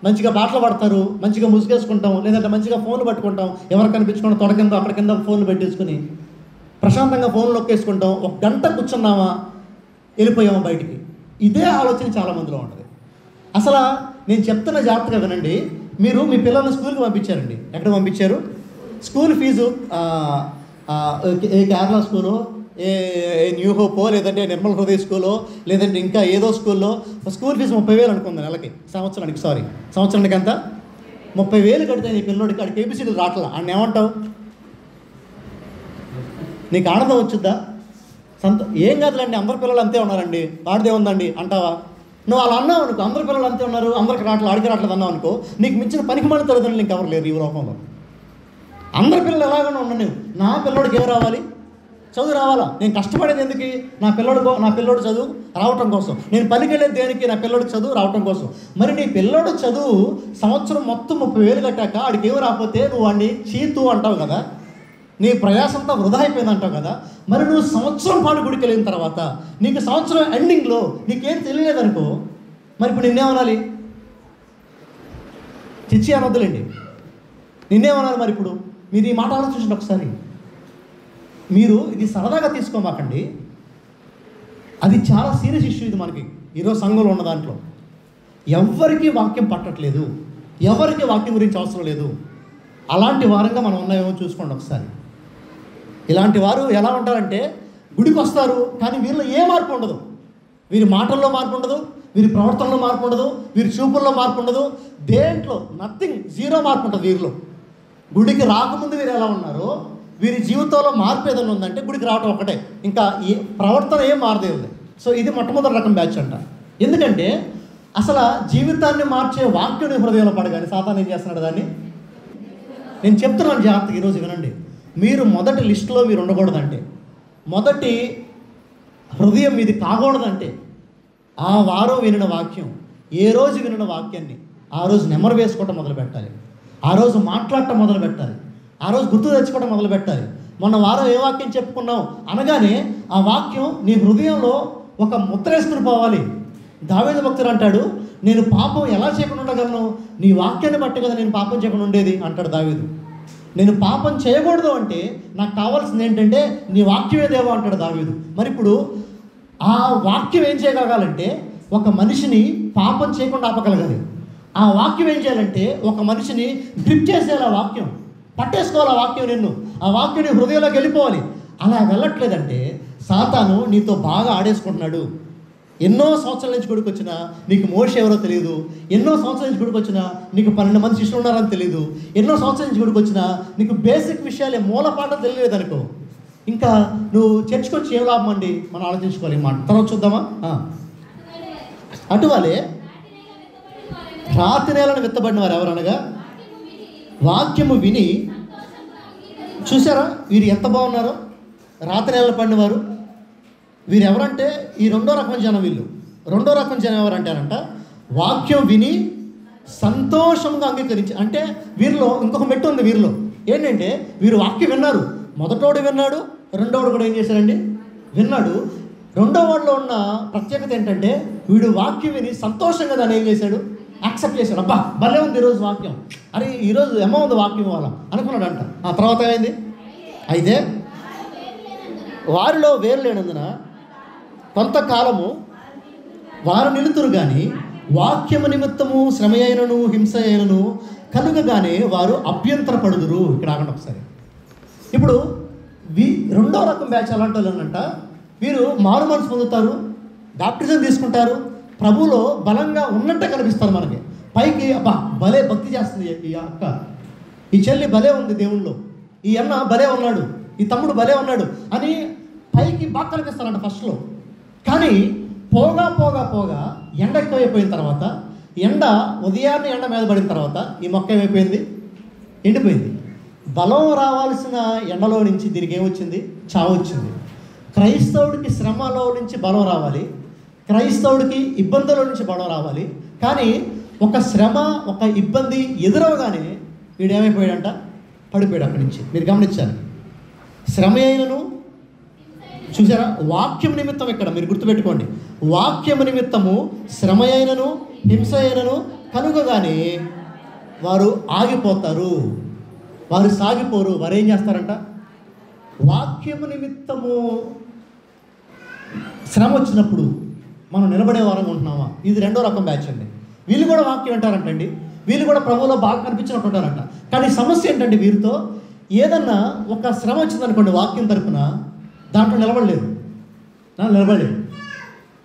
మంచిగా పాటలు పాడతారు, మంచిగా ముసుగేసుకుంటాం, లేదంటే మంచిగా ఫోన్లు పట్టుకుంటాం, ఎవరు కనిపించుకుంటాం, తొడ కింద అక్కడ కింద ఫోన్లు పెట్టేసుకుని ప్రశాంతంగా ఫోన్లు నొక్కేసుకుంటాం. 1 గంట కూర్చున్నామా, వెళ్ళిపోయామా బయటికి. ఇదే ఆలోచన చాలామందిలో ఉంటుంది. అసలు నేను చెప్తున్న జాగ్రత్తగా వినండి. మీరు మీ పిల్లల్ని స్కూల్కి పంపించారండి, ఎక్కడ పంపించారు? స్కూల్ ఫీజు ఏ కేరళ స్కూలో, ఏ న్యూ హోపో, లేదంటే నిర్మల్ హృదయ స్కూలో, లేదంటే ఇంకా ఏదో స్కూల్లో స్కూల్ ఫీజు 30,000 అనుకుంది నెలకి, సంవత్సరానికి ఎంత? 30,000 కడితే నీ పిల్లోడికి అడికి ఏబిసిడీలు రావట్లా అని ఏమంటావు? నీకు ఆనందం వచ్చుద్దా? ఏం కాదులండి, అందరు పిల్లలు అంతే ఉన్నారండి, వాడిదే ఉందండి అంటావా? నువ్వు అలా అన్నావు అనుకో, అందరి పిల్లలు అంతే ఉన్నారు, అందరికి రావట్లేదు, ఆడికి రావట్లేదు అన్నావు అనుకో, నీకు మించిన పనికి మన తల్లిదండ్రులు ఇంకెవరు లేరు ఈ లోకంలో. అందరి పిల్లలు ఎలాగైనా ఉన్నా నువ్వు, నా పిల్లోడికి ఏం రావాలి? చదువు రావాలా? నేను కష్టపడేది ఎందుకు? నా పిల్లోడు చదువు రావటం కోసం. నేను పనికి వెళ్ళేది దేనికి? నా పిల్లోడికి చదువు రావటం కోసం. మరి నీ పిల్లోడు చదువు సంవత్సరం మొత్తం 30,000 కట్టాక ఆడికి ఏమి రాకపోతే నువ్వు వాడిని చీతు అంటావు కదా, నీ ప్రయాసంతా వృధా అయిపోయింది అంటావు కదా. మరి నువ్వు సంవత్సరం పాటు గుడికి వెళ్ళిన తర్వాత నీకు సంవత్సరం ఎండింగ్లో నీకేం తెలియలేదనుకో, మరి ఇప్పుడు నిన్నేమనాలి? చిచ్చి అనొద్దులేండి, నిన్నేమనాలి? మరి ఇప్పుడు మీరు ఈ మాట ఆలోచించండి ఒకసారి. మీరు ఇది సరదాగా తీసుకోమాకండి, అది చాలా సీరియస్ ఇష్యూ. ఇది మనకి ఈరోజు సంఘంలో ఉన్న దాంట్లో ఎవరికి వాక్యం పట్టట్లేదు, ఎవరికి వాక్యం గురించి అవసరం లేదు. అలాంటి వారంగా మనం ఉన్నాయేమో చూసుకోండి ఒకసారి. ఇలాంటి వారు ఎలా ఉంటారంటే గుడికి వస్తారు కానీ వీరిలో ఏ మార్పు ఉండదు. వీరి మాటల్లో మార్పు ఉండదు, వీరి ప్రవర్తనలో మార్పు ఉండదు, వీరి చూపుల్లో మార్పు ఉండదు, దేంట్లో నథింగ్, జీరో మార్పు ఉంటుంది వీరిలో. గుడికి రాకముందు వీరు ఎలా ఉన్నారో వీరి జీవితంలో మార్పు ఏదైనా ఉందంటే గుడికి రావడం ఒకటే, ఇంకా ఈ ప్రవర్తన ఏం మారదే ఉంది. సో ఇది మొట్టమొదటి రకం బ్యాచ్ అంట. ఎందుకంటే అసలు జీవితాన్ని మార్చే వాక్యుని హృదయంలో పడగానే సాతాను ఏం చేస్తున్నాడు దాన్ని. నేను చెప్తున్నాను జాగ్రత్తగా ఈరోజు వినండి. మీరు మొదటి లిస్టులో మీరు ఉండకూడదంటే, మొదటి హృదయం మీది కాకూడదంటే ఆ వారం వినిన వాక్యం, ఏ రోజు వినిన వాక్యాన్ని ఆ రోజు నెమరు వేసుకోవటం మొదలు పెట్టాలి, ఆ రోజు మాట్లాడటం మొదలు పెట్టాలి, ఆ రోజు గుర్తు తెచ్చుకోవడం మొదలు పెట్టాలి. మొన్న వారం ఏ వాక్యం చెప్పుకున్నాం అనగానే ఆ వాక్యం నీ హృదయంలో ఒక ముద్ర వేసుకుని పోవాలి. దావీదు భక్తుడు అంటాడు, నేను పాపం ఎలా చేయకుండా ఉండగలను? నీ వాక్యాన్ని బట్టి కదా నేను పాపం చేయకుండా ఉండేది అంటాడు దావీదు. నేను పాపం చేయకూడదు అంటే నాకు కావాల్సింది ఏంటంటే నీ వాక్యమే దేవా అంటాడు దావీదు. మరి ఇప్పుడు ఆ వాక్యం ఏం చేయగలగాలంటే ఒక మనిషిని పాపం చేయకుండా ఆపగలగాలి. ఆ వాక్యం ఏం చేయాలంటే ఒక మనిషిని గ్రిప్ చేసేయాలి, ఆ వాక్యం పట్టేసుకోవాలి, ఆ వాక్యం నిన్ను, ఆ వాక్యం నీ హృదయంలోకి వెళ్ళిపోవాలి. అలా వెళ్ళట్లేదంటే సాతాను నీతో బాగా ఆడేసుకుంటున్నాడు. ఎన్నో సంవత్సరాల నుంచి గుడికి వచ్చినా నీకు మోషే ఎవరో తెలియదు, ఎన్నో సంవత్సరాల నుంచి గుడికి వచ్చినా నీకు 12 మంది శిష్యులు ఉన్నారని తెలియదు, ఎన్నో సంవత్సరాల నుంచి గుడికి వచ్చినా నీకు బేసిక్ విషయాలే మూలపాఠం తెలియలేదు అనుకో, ఇంకా నువ్వు చర్చకు వచ్చి ఏం లాభం అండి? మనం ఆలోచించుకోవాలి. మాట తర్వాత చూద్దామా? అటువలే రాతి నేలను విత్తబడిన వారు ఎవరనగా వాక్యము విని, చూసారా వీరు ఎంత బాగున్నారో, రాతి నేలను పడినవారు. వీరు ఎవరంటే ఈ రెండో రకం జనం. వీళ్ళు రెండో రకం జనం ఎవరంటారంట వాక్యం విని సంతోషంగా అంగీకరించి. అంటే వీరిలో ఇంకొక మెట్టు ఉంది. వీరిలో ఏంటంటే వీరు వాక్యం విన్నారు, మొదటోడు విన్నాడు, రెండోడు కూడా ఏం చేశాడండి? విన్నాడు. రెండో వాడిలో ఉన్న ప్రత్యేకత ఏంటంటే వీడు వాక్యం విని సంతోషంగా దాన్ని ఏం చేశాడు? యాక్సెప్ట్ చేశాడు. అబ్బా భలే ఉంది ఈరోజు వాక్యం, అరే ఈరోజు ఏమో ఉంది వాక్యం వాళ్ళ అనుకున్నాడంట. ఆ తర్వాత ఏమైంది? అయితే వారిలో వేరు లేనందున కొంతకాలము వారు నిలుతురు కానీ వాక్యము నిమిత్తము శ్రమ అయినను హింస అయినను కలుగగానే వారు అభ్యంతరపడుదురు. ఇక్కడ ఆగండి ఒకసారి. ఇప్పుడు రెండో రకం బ్యాచ్ అలాంటి వాళ్ళనంట, వీరు మారు మనసు పొందుతారు, బాప్టిజం తీసుకుంటారు, ప్రభువులో బలంగా ఉన్నట్టే కనిపిస్తారు మనకి. పైకి అబ్బా భలే భక్తి చేస్తుంది ఈ అక్క, ఈ చెల్లి భలే ఉంది దేవుళ్ళో, ఈ అన్న భలే ఉన్నాడు, ఈ తమ్ముడు భలే ఉన్నాడు అని పైకి బాగా కనిపిస్తారంట ఫస్ట్లో. కానీ పోగా పోగా పోగా ఎండ ఎక్కువైపోయిన తర్వాత, ఎండ ఉదయాన్నే ఎండ మీద పడిన తర్వాత ఈ మొక్క ఏమైపోయింది? ఎండిపోయింది. బలం రావాల్సిన ఎండలో నుంచి దీనికి ఏమొచ్చింది? చావు వచ్చింది. క్రైస్తవుడికి శ్రమలో నుంచి బలం రావాలి, క్రైస్తవుడికి ఇబ్బందుల నుంచి బలం రావాలి. కానీ ఒక శ్రమ ఒక ఇబ్బంది ఎదురవగానే వీడేమైపోయాడంట? పడిపోయాడు అక్కడి నుంచి. మీరు గమనించాలి. శ్రమ అయినను, చూసారా, వాక్యం నిమిత్తం, ఇక్కడ మీరు గుర్తుపెట్టుకోండి, వాక్యము నిమిత్తము శ్రమ అయినను హింస అయినను కలుగగానే వారు ఆగిపోతారు, వారు సాగిపోరు. వారు ఏం చేస్తారంట? వాక్యము నిమిత్తము శ్రమ వచ్చినప్పుడు మనం నిలబడే వారంగా ఉంటున్నామా? ఇది రెండో రకం బ్యాచ్ అండి. వీళ్ళు కూడా వాక్యం అంటారంటండి, వీళ్ళు కూడా ప్రభువులో బాగా కనిపించినట్టు ఉంటారంట. కానీ సమస్య ఏంటంటే వీరితో ఏదన్నా ఒక శ్రమ వచ్చిందనుకోండి వాక్యం తరపున, దాంట్లో నిలబడలేదు.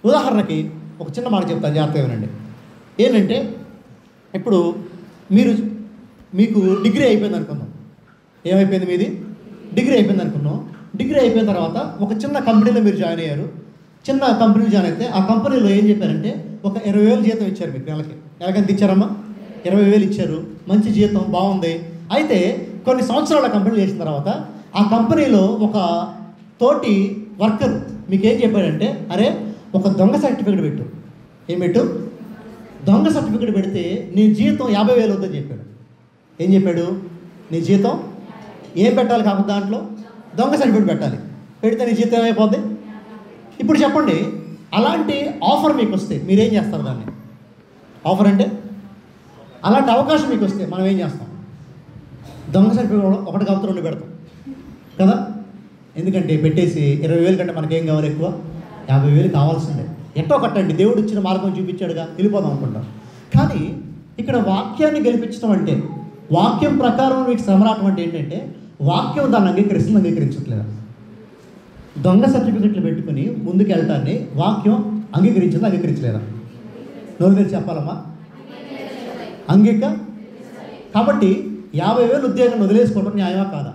ఉదాహరణకి ఒక చిన్న మాట చెప్తాను, జాగ్రత్తగా వినండి. ఏంటంటే ఇప్పుడు మీకు డిగ్రీ అయిపోయింది అనుకుందాం. ఏమైపోయింది మీది? డిగ్రీ అయిపోయింది అనుకున్నాం. డిగ్రీ అయిపోయిన తర్వాత ఒక చిన్న కంపెనీలో మీరు జాయిన్ అయ్యారు. చిన్న కంపెనీలో జాయిన్ అయితే ఆ కంపెనీలో ఏం చెప్పారంటే ఒక 20,000 జీతం ఇచ్చారు మీకు నెలకి ఎంత ఇచ్చారమ్మా? 20,000 ఇచ్చారు. మంచి జీతం, బాగుంది. అయితే కొన్ని సంవత్సరాల కంపెనీ చేసిన తర్వాత ఆ కంపెనీలో ఒక తోటి వర్కర్ మీకేం చెప్పాడంటే, అరే ఒక దొంగ సర్టిఫికేట్ పెట్టు. ఏం పెట్టు? దొంగ సర్టిఫికేట్ పెడితే నీ జీతం 50,000 అవుతుందని చెప్పాడు. ఏం చెప్పాడు? నీ జీతం ఏం పెట్టాలి కాకపోతే దాంట్లో దొంగ సర్టిఫికేట్ పెట్టాలి. పెడితే నీ జీతం ఏమైపోద్ది? ఇప్పుడు చెప్పండి, అలాంటి ఆఫర్ మీకు వస్తే మీరేం చేస్తారు? దాన్ని ఆఫర్ అంటే అలాంటి అవకాశం మీకు వస్తే మనం ఏం చేస్తాం? దొంగ సర్టిఫికేట్ ఒకటి కాకపోతే 2 పెడతాం కదా. ఎందుకంటే పెట్టేసి 20,000 కంటే మనకేం కావాలి? ఎక్కువ 50,000 కావాల్సిందే. ఎట్టో కట్టండి, దేవుడు ఇచ్చిన మార్గం చూపించాడుగా, వెళ్ళిపోదాం అనుకుంటాం. కానీ ఇక్కడ వాక్యాన్ని గెలిపించడం అంటే, వాక్యం ప్రకారం మీకు శ్రమ రావటం అంటే ఏంటంటే, వాక్యం దాన్ని అంగీకరించట్లేదు. దొంగ సర్టిఫికెట్లు పెట్టుకుని ముందుకు వెళ్ళటాన్ని వాక్యం అంగీకరించలేదా? నోరు తెరిచి చెప్పాలమ్మా, కాబట్టి 50,000 ఉద్యోగాన్ని వదిలేసుకోవడం న్యాయమా కాదా?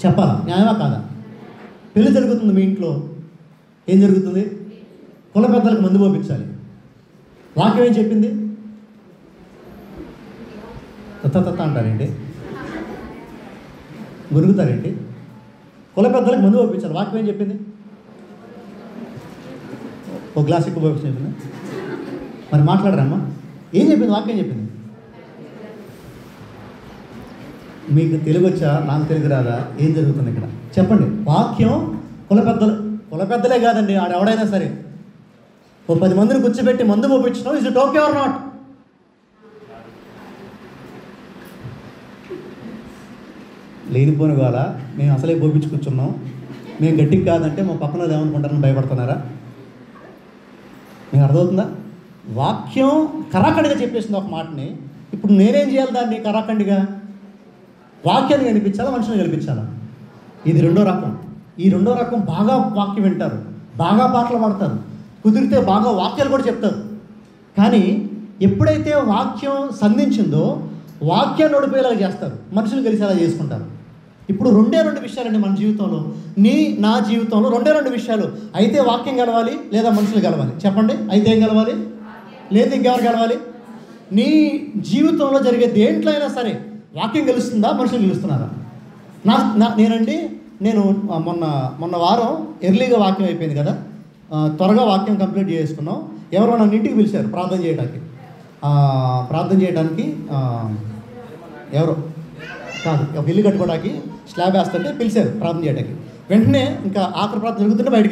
చెప్పాలా, న్యాయమా కాదా? పెళ్లి జరుగుతుంది మీ ఇంట్లో, ఏం జరుగుతుంది? కుల పెద్దలకు మందు పంపించాలి. వాక్యం ఏం చెప్పింది? తత్త అంటారేంటి? గురుగుతారేంటి? కుల పెద్దలకు మందు పంపించాలి. వాక్యం ఏం చెప్పింది? ఒక గ్లాస్ ఎక్కువ పంపించింది. మరి మాట్లాడరమ్మా, ఏం చెప్పింది? వాక్యం ఏం చెప్పింది? మీకు తెలుగు వచ్చా, నాకు తెలుగు రాదా? ఏం జరుగుతుంది ఇక్కడ చెప్పండి. వాక్యం కుల పెద్దలే కాదండి, ఆడెవడైనా సరే ఓ 10 మందిని కూర్చోబెట్టి మందు పంపించడం is it okay or not? లేనిపోని వాళ్ళ మేము అసలే పోపించి కూర్చున్నాం, మేము గట్టికి కాదంటే మా పక్కన ఏమనుకుంటారని భయపడుతున్నారా? మీకు అర్థమవుతుందా? వాక్యం కరాఖండిగా చెప్పేసింది ఒక మాటని. ఇప్పుడు నేనేం చేయాలి? దాన్ని కరాఖండిగా వాక్యాన్ని కనిపించాలా, మనుషుని కనిపించాలా? ఇది రెండో రకం. ఈ రెండో రకం బాగా వాక్యం వింటారు, బాగా పాటలు పాడతారు, కుదిరితే బాగా వాక్యాలు కూడా చెప్తారు. కానీ ఎప్పుడైతే వాక్యం సంధించిందో వాక్యాన్ని ఓడిపోయేలాగా చేస్తారు, మనుషులు కలిసేలా చేసుకుంటారు. ఇప్పుడు 2 విషయాలండి మన జీవితంలో, నా జీవితంలో 2 విషయాలు. అయితే వాక్యం గెలవాలి లేదా మనుషులు గెలవాలి? చెప్పండి. అయితే ఏం గెలవాలి? లేదా ఇంకెవరు గెలవాలి? నీ జీవితంలో జరిగే దేంట్లో అయినా సరే వాక్యం గెలుస్తుందా, మనుషులు గెలుస్తున్నారా? నేను మొన్న వారం ఎర్లీగా వాక్యం అయిపోయింది కదా, త్వరగా వాక్యం కంప్లీట్ చేసుకున్నాం. ఎవరో నన్ను ఇంటికి పిలిచారు ప్రార్థన చేయడానికి. ఎవరో కాదు, ఇల్లు కట్టుకోవడానికి స్లాబ్ వేస్తుంటే పిలిచారు ప్రార్థన చేయడానికి. వెంటనే ఇంకా ఆఖరి ప్రార్థన జరుగుతుంటే బయటికి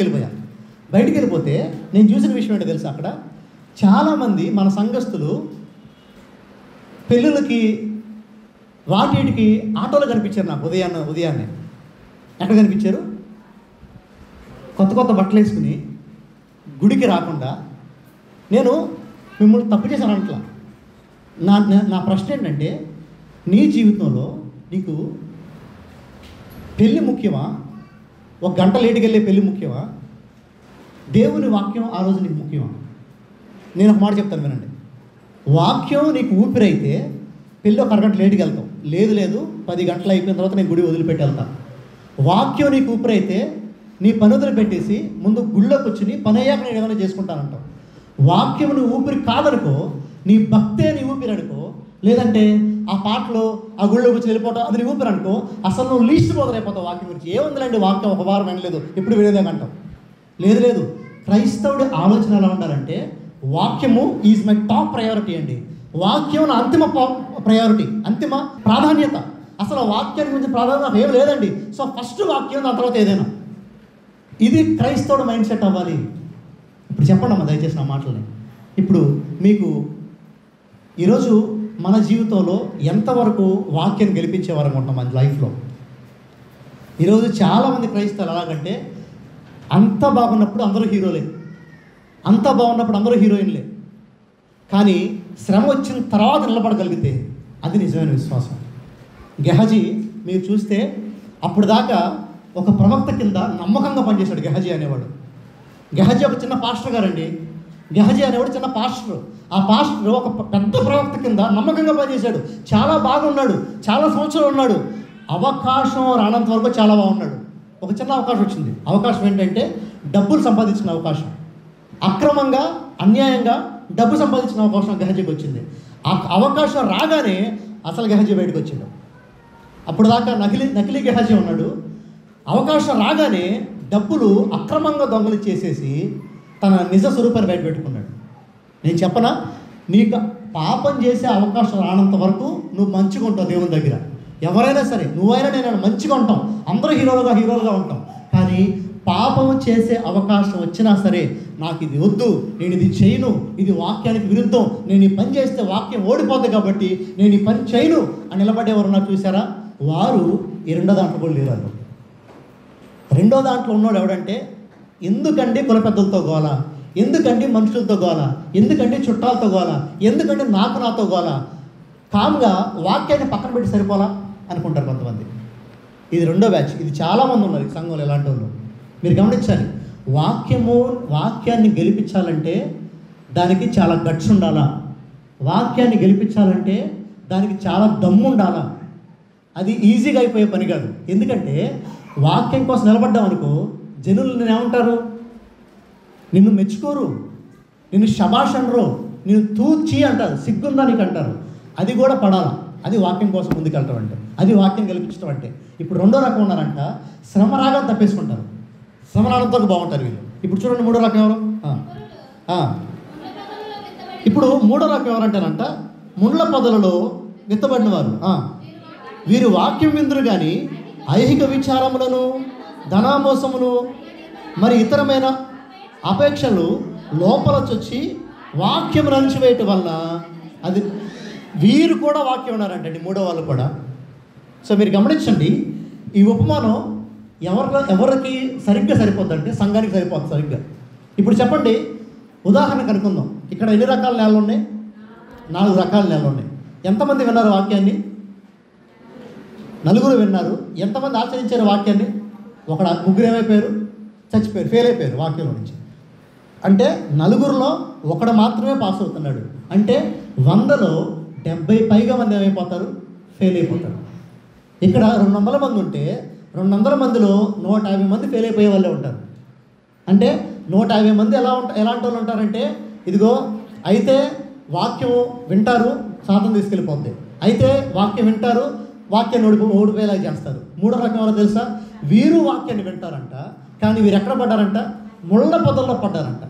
వెళ్ళిపోతే నేను చూసిన విషయం ఏంటో తెలుసు, అక్కడ చాలామంది మన సంఘస్థులు పెళ్ళిళ్ళకి వాటికి ఆటోలో కనిపించారు నాకు ఉదయాన్నే. ఎక్కడ కనిపించారు? కొత్త బట్టలు వేసుకుని గుడికి రాకుండా. నేను మిమ్మల్ని తప్పు చేశాను అంటలా. నా ప్రశ్న ఏంటంటే, నీ జీవితంలో నీకు పెళ్ళి ముఖ్యమా? 1 గంట లేటుకి వెళ్ళే పెళ్ళి ముఖ్యమా? దేవుని వాక్యం ఆ రోజు నీకు ముఖ్యమా? నేను ఒక మాట చెప్తాను వినండి. వాక్యం నీకు ఊపిరైతే పెళ్ళి 1 అరగంట లేటుకి వెళ్తాం. లేదు 10 గంటలు అయిపోయిన తర్వాత నేను గుడి వదిలిపెట్టి వెళ్తాను. వాక్యం నీకు ఊపిరైతే నీ పని వదిలిపెట్టేసి ముందు గుళ్ళోకి వచ్చి పని అయ్యాక నేను ఏమైనా చేసుకుంటానంటావు. వాక్యం నీ ఊపిరి కాదనుకో, నీ భక్తే నీ ఊపిరి అనుకో, లేదంటే ఆ పాటలో ఆ గుళ్ళోకి వచ్చి వెళ్ళిపోవటం అది నీ ఊపిరి అనుకో, అసలు నువ్వు లీస్ట్ పోదరైపోతావు వాక్యం గురించి. ఏముందిలేండి వాక్యం 1 వారం వినలేదు, ఎప్పుడు వినేదేమంటావు. లేదు క్రైస్తవుడి ఆలోచన ఎలా ఉండాలంటే, వాక్యము ఈజ్ మై టాప్ ప్రయారిటీ అండి. వాక్యం నా అంతిమ ప్రయారిటీ, అంతిమ ప్రాధాన్యత. అసలు వాక్యాన్ని గురించి ప్రాధాన్యత ఏం లేదండి. సో ఫస్ట్ వాక్యం, దాని తర్వాత ఏదైనా. ఇది క్రైస్తవుడు మైండ్ సెట్ అవ్వాలి. ఇప్పుడు చెప్పండి అమ్మా దయచేసి నా మాటలని. ఇప్పుడు మీకు ఈరోజు మన జీవితంలో ఎంతవరకు వాక్యం గెలిపించేవారు అనుకుంటున్నాం మన లైఫ్లో? ఈరోజు చాలామంది క్రైస్తవులు ఎలాగంటే, అంత బాగున్నప్పుడు అందరూ హీరోలే, అంత బాగున్నప్పుడు అందరూ హీరోయిన్లే. కానీ శ్రమ వచ్చిన తర్వాత నిలబడగలిగితే అది నిజమైన విశ్వాసం. గెహజీ మీరు చూస్తే అప్పుడు దాకా ఒక ప్రవక్త కింద నమ్మకంగా పనిచేశాడు గెహజీ అనేవాడు. గెహజీ ఒక చిన్న పాస్టర్ గారండి. గెహజీ అనేవాడు చిన్న పాస్టర్. ఆ పాస్టర్ ఒక పెద్ద ప్రవక్త కింద నమ్మకంగా పనిచేశాడు. చాలా బాగున్నాడు, చాలా సంవత్సరాలు ఉన్నాడు. అవకాశం రానంత వరకు చాలా బాగున్నాడు. ఒక చిన్న అవకాశం వచ్చింది. అవకాశం ఏంటంటే డబ్బులు సంపాదించిన అవకాశం. అక్రమంగా అన్యాయంగా డబ్బు సంపాదించిన అవకాశం గెహజీకి వచ్చింది. ఆ అవకాశం రాగానే అసలు గెహజీ బయటకు వచ్చిండు. అప్పుడు దాకా నకిలీ గెహజీ ఉన్నాడు. అవకాశం రాగానే డబ్బులు అక్రమంగా దొంగలు చేసేసి తన నిజ స్వరూపాన్ని బయట పెట్టుకున్నాడు. నేను చెప్పనా, నీకు పాపం చేసే అవకాశం రానంత వరకు నువ్వు మంచిగా ఉంటావు దేవుని దగ్గర. ఎవరైనా సరే, నువ్వైనా నేను మంచిగా ఉంటాం, అందరూ హీరోలుగా ఉంటాం. కానీ పాపం చేసే అవకాశం వచ్చినా సరే, నాకు ఇది వద్దు, నేను ఇది చేయను, ఇది వాక్యానికి విరుద్ధం, నేను ఈ పని చేస్తే వాక్యం ఓడిపోద్ది కాబట్టి నేను ఈ పని చేయను అని నిలబడేవారు నాకు చూసారా, వారు ఈ రెండో దాంట్లో కూడా లేరు. రెండో దాంట్లో ఉన్నాడు ఎవడంటే, ఎందుకండి కుల పెద్దలతో గోల, ఎందుకండి మనుషులతో గోల, ఎందుకండి చుట్టాలతో గోల, ఎందుకండి నాతో గోల, కామ్గా వాక్యాన్ని పక్కన పెట్టి సరిపోలా అనుకుంటారు కొంతమంది. ఇది రెండో బ్యాచ్. ఇది చాలామంది ఉన్నారు ఈ సంఘంలో ఎలాంటి వాళ్ళు. మీరు గమనించాలి, వాక్యాన్ని గెలిపించాలంటే దానికి చాలా గట్స్ ఉండాలా, వాక్యాన్ని గెలిపించాలంటే దానికి చాలా దమ్ము ఉండాలా. అది ఈజీగా అయిపోయే పని కాదు. ఎందుకంటే వాక్యం కోసం నిలబడ్డాం అనుకో, జనులు నేను ఏమంటారు, నిన్ను మెచ్చుకోరు, నిన్ను శబాష్ అనరు, నిన్ను తూచి అంటారు, సిగ్గుందా నీకు అంటారు. అది కూడా పడాలా. అది వాక్యం కోసం ముందుకెళ్ళటం అంటే, అది వాక్యం గెలిపించడం అంటే. ఇప్పుడు రెండో రకం ఉన్నారంట, శ్రమ రాగానే తప్పేసుకుంటారు, శ్రమ రావడంతో బాగుంటారు వీళ్ళు. ఇప్పుడు చూడండి మూడో రకం ఎవరు. ఇప్పుడు మూడో రకం ఎవరంటారంట, ముండ్ల పొదలలో విత్తబడిన వారు. వీరు వాక్యం విందురు కానీ ఐహిక విచారములను, ధనామోసమును, మరి ఇతరమైన అపేక్షలు లోపల చొచ్చి వాక్యం రంచివేయటం వల్ల అది వీరు కూడా వాక్యం ఉన్నారంటండి, మూడో వాళ్ళు కూడా. సో మీరు గమనించండి, ఈ ఉపమానం ఎవరికి సరిగ్గా సరిపోద్దంటే సంఘానికి సరిపోద్ది సరిగ్గా. ఇప్పుడు చెప్పండి, ఉదాహరణకు అనుకుందాం, ఇక్కడ ఎన్ని రకాల నేలలు ఉన్నాయి? 4 రకాల నేలలు ఉన్నాయి. ఎంతమంది విన్నారు వాక్యాన్ని? 4 విన్నారు. ఎంతమంది ఆచరించారు వాక్యాన్ని? 3 ఏమైపోయారు? చచ్చిపోయారు, ఫెయిల్ అయిపోయారు వాక్యంలో నుంచి. అంటే 4లో 1 మాత్రమే పాస్ అవుతున్నాడు. అంటే 100లో 70 పైగా మంది ఏమైపోతారు? ఫెయిల్ అయిపోతారు. ఇక్కడ 200 మంది ఉంటే 200 మందిలో 150 మంది ఫెయిల్ అయిపోయే వాళ్ళే ఉంటారు. అంటే 150 మంది ఎలాంటి వాళ్ళు ఉంటారంటే, ఇదిగో అయితే వాక్యం వింటారు, సాధన తీసుకెళ్ళిపోద్ది, అయితే వాక్యం వింటారు, వాక్యాన్ని ఓడిపోయేలా చేస్తారు. మూడో రకం ఎవరో తెలుసా? వీరు వాక్యాన్ని వింటారంట, కానీ వీరు ఎక్కడ పడ్డారంట? ముళ్ళ పొదల్లో పడ్డారంట.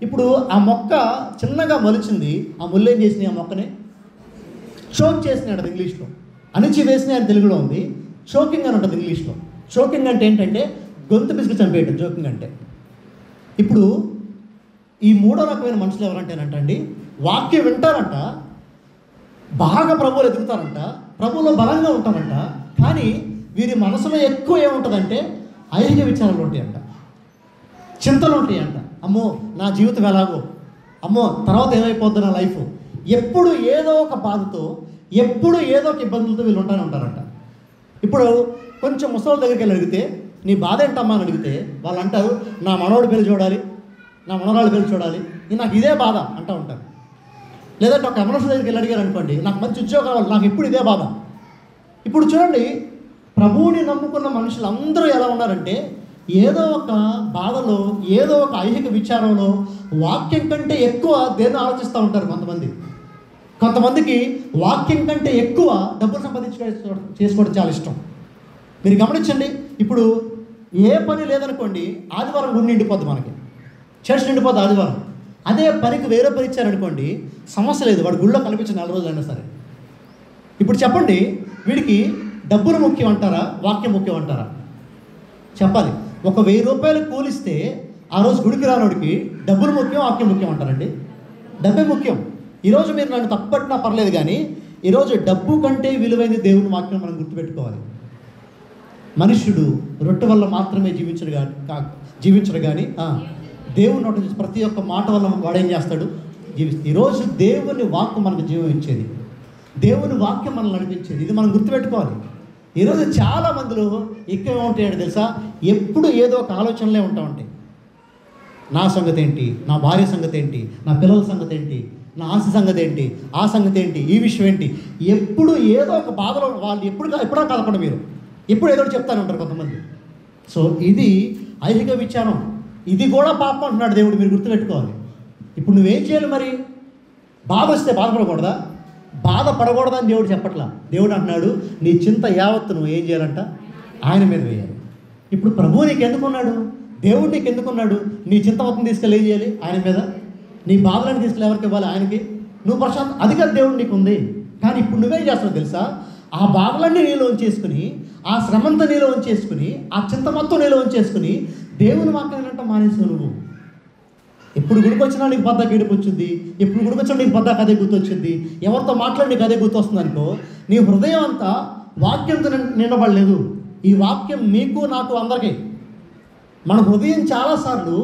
ఇప్పుడు ఆ మొక్క చిన్నగా మొలిచింది, ఆ ముళ్ళు ఏం చేసినాయి? ఆ మొక్కని చోక్ చేసినాడు, అది ఇంగ్లీష్లో. అణిచి వేసినాయి అని తెలుగులో ఉంది. చోకింగ్ అని ఉంటుంది ఇంగ్లీష్లో. చోకింగ్ అంటే ఏంటంటే గొంతు పిసికి చంపేయటం జోకింగ్ అంటే. ఇప్పుడు ఈ మూడో రకమైన మనుషులు ఎవరంటేనంట అండి, వాక్యం వింటారంట, బాగా ప్రభువులు ఎదుగుతారంట, ప్రభువులో బలంగా ఉంటారంట, కానీ వీరి మనసులో ఎక్కువ ఏముంటుందంటే ఐహిక విచారాలు ఉంటాయంట, చింతలు ఉంటాయంట. అమ్మో నా జీవితం ఎలాగో, అమ్మో తర్వాత ఏమైపోద్ది నా లైఫ్, ఎప్పుడు ఏదో ఒక బాధతో, ఎప్పుడు ఏదో ఒక ఇబ్బందులతో వీళ్ళు ఉంటారంట. ఇప్పుడు కొంచెం ముసలి దగ్గరికి వెళ్ళి అడిగితే, నీ బాధ ఏంటమ్మా అని అడిగితే వాళ్ళు అంటారు, నా మనవడు పెళ్లి చూడాలి, నా మనవరాలు పెళ్లి చూడాలి, నాకు ఇదే బాధ అంటూ ఉంటారు. లేదంటే ఒక ఎమర్జెన్సీ దగ్గరికి వెళ్ళి అడిగారు అనుకోండి, నాకు మంచి ఉద్యోగం కావాలి, నాకు ఇప్పుడు ఇదే బాధ. ఇప్పుడు చూడండి, ప్రభువుని నమ్ముకున్న మనుషులు అందరూ ఎలా ఉన్నారంటే, ఏదో ఒక బాధలో, ఏదో ఒక ఐహిక విచారంలో వాక్యం కంటే ఎక్కువ దేన్ని ఆలోచిస్తూ ఉంటారు. కొంతమందికి వాక్యం కంటే ఎక్కువ డబ్బులు చేసుకోవడం చాలా ఇష్టం. మీరు గమనించండి, ఇప్పుడు ఏ పని లేదనుకోండి, ఆదివారం గుడి నిండిపోద్ది, మనకి చర్చ్ నిండిపోద్ది ఆదివారం. అదే పనికి వేరే పని ఇచ్చారనుకోండి, సమస్య లేదు, వాడు గుళ్ళో కనిపించిన 4 రోజులైనా సరే. ఇప్పుడు చెప్పండి, వీడికి డబ్బులు ముఖ్యం అంటారా, వాక్యం ముఖ్యం అంటారా? చెప్పాలి. ఒక 1000 రూపాయలు కూలిస్తే ఆ రోజు గుడికి రానోడికి డబ్బులు ముఖ్యం, వాక్యం ముఖ్యం అంటారండి? డబ్బే ముఖ్యం. ఈరోజు మీరు నన్ను తప్పట్టినా పర్లేదు, కానీ ఈరోజు డబ్బు కంటే విలువైన దేవుని వాక్యం మనం గుర్తుపెట్టుకోవాలి. మనుష్యుడు రొట్టె వల్ల మాత్రమే జీవించడు కానీ దేవుని నోటి నుంచి ప్రతి ఒక్క మాట వల్ల వాడేం చేస్తాడు? జీవిస్తాడు. ఈరోజు దేవుని వాక్యం మనకు జీవం ఇచ్చేది, దేవుని వాక్యం మనల్ని నడిపించేది. ఇది మనం గుర్తుపెట్టుకోవాలి. ఈరోజు చాలా మందిలో ఎక్కువ ఏముంటాయంటే తెలుసా, ఎప్పుడు ఏదో ఒక ఆలోచనలే ఉంటాయి. నా సంగతి ఏంటి, నా భార్య సంగతి ఏంటి, నా పిల్లల సంగతి ఏంటి, నా ఆశ సంగతి ఏంటి, ఆ సంగతి ఏంటి, ఈ విషయం ఏంటి, ఎప్పుడు ఏదో ఒక బాధలో వాళ్ళు ఎప్పుడో కలపండి, మీరు ఎప్పుడు ఏదో చెప్తానే ఉంటారు కొంతమంది. సో ఇది ఐహిక విచారం, ఇది కూడా పాపం అంటున్నాడు దేవుడు, మీరు గుర్తుపెట్టుకోవాలి. ఇప్పుడు నువ్వేం చేయాలి మరి? బాధ వస్తే బాధపడకూడదా? బాధపడకూడదా అని దేవుడు చెప్పట్లా. దేవుడు అంటున్నాడు, నీ చింత యావత్తు నువ్వు ఏం చేయాలంట? ఆయన మీద వేయాలి. ఇప్పుడు ప్రభువు నీకు ఎందుకున్నాడు? దేవుడు నీకు ఎందుకున్నాడు? నీ చింత మొత్తం తీసుకెళ్ళి ఏం చేయాలి? ఆయన మీద. నీ బాధలను తీసుకెళ్ళి ఎవరికి ఇవ్వాలి? ఆయనకి. నువ్వు ప్రశాంత్ అది కదా దేవుడు నీకు ఉంది. కానీ ఇప్పుడు నువ్వేం చేస్తావు తెలుసా? ఆ బాధలన్నీ నీలో ఉంచేసుకుని, ఆ శ్రమంతా నీలో ఉంచేసుకుని, ఆ చింత మొత్తం నీలో ఉంచేసుకుని దేవుని వాక్యాలంటే మానేసావు నువ్వు. ఎప్పుడు గుడికొచ్చినా నీకు బద్దాక ఏడుపు వచ్చింది, ఎప్పుడు గుడికొచ్చినా నీకు బద్దాక అదే గుర్తొచ్చింది, ఎవరితో మాట్లాడి నీకు అదే గుర్తొస్తుంది అనుకో, నీ హృదయం అంతా వాక్యంతో నిండబడలేదు. ఈ వాక్యం నీకు నాకు అందరికీ. మన హృదయం చాలాసార్లు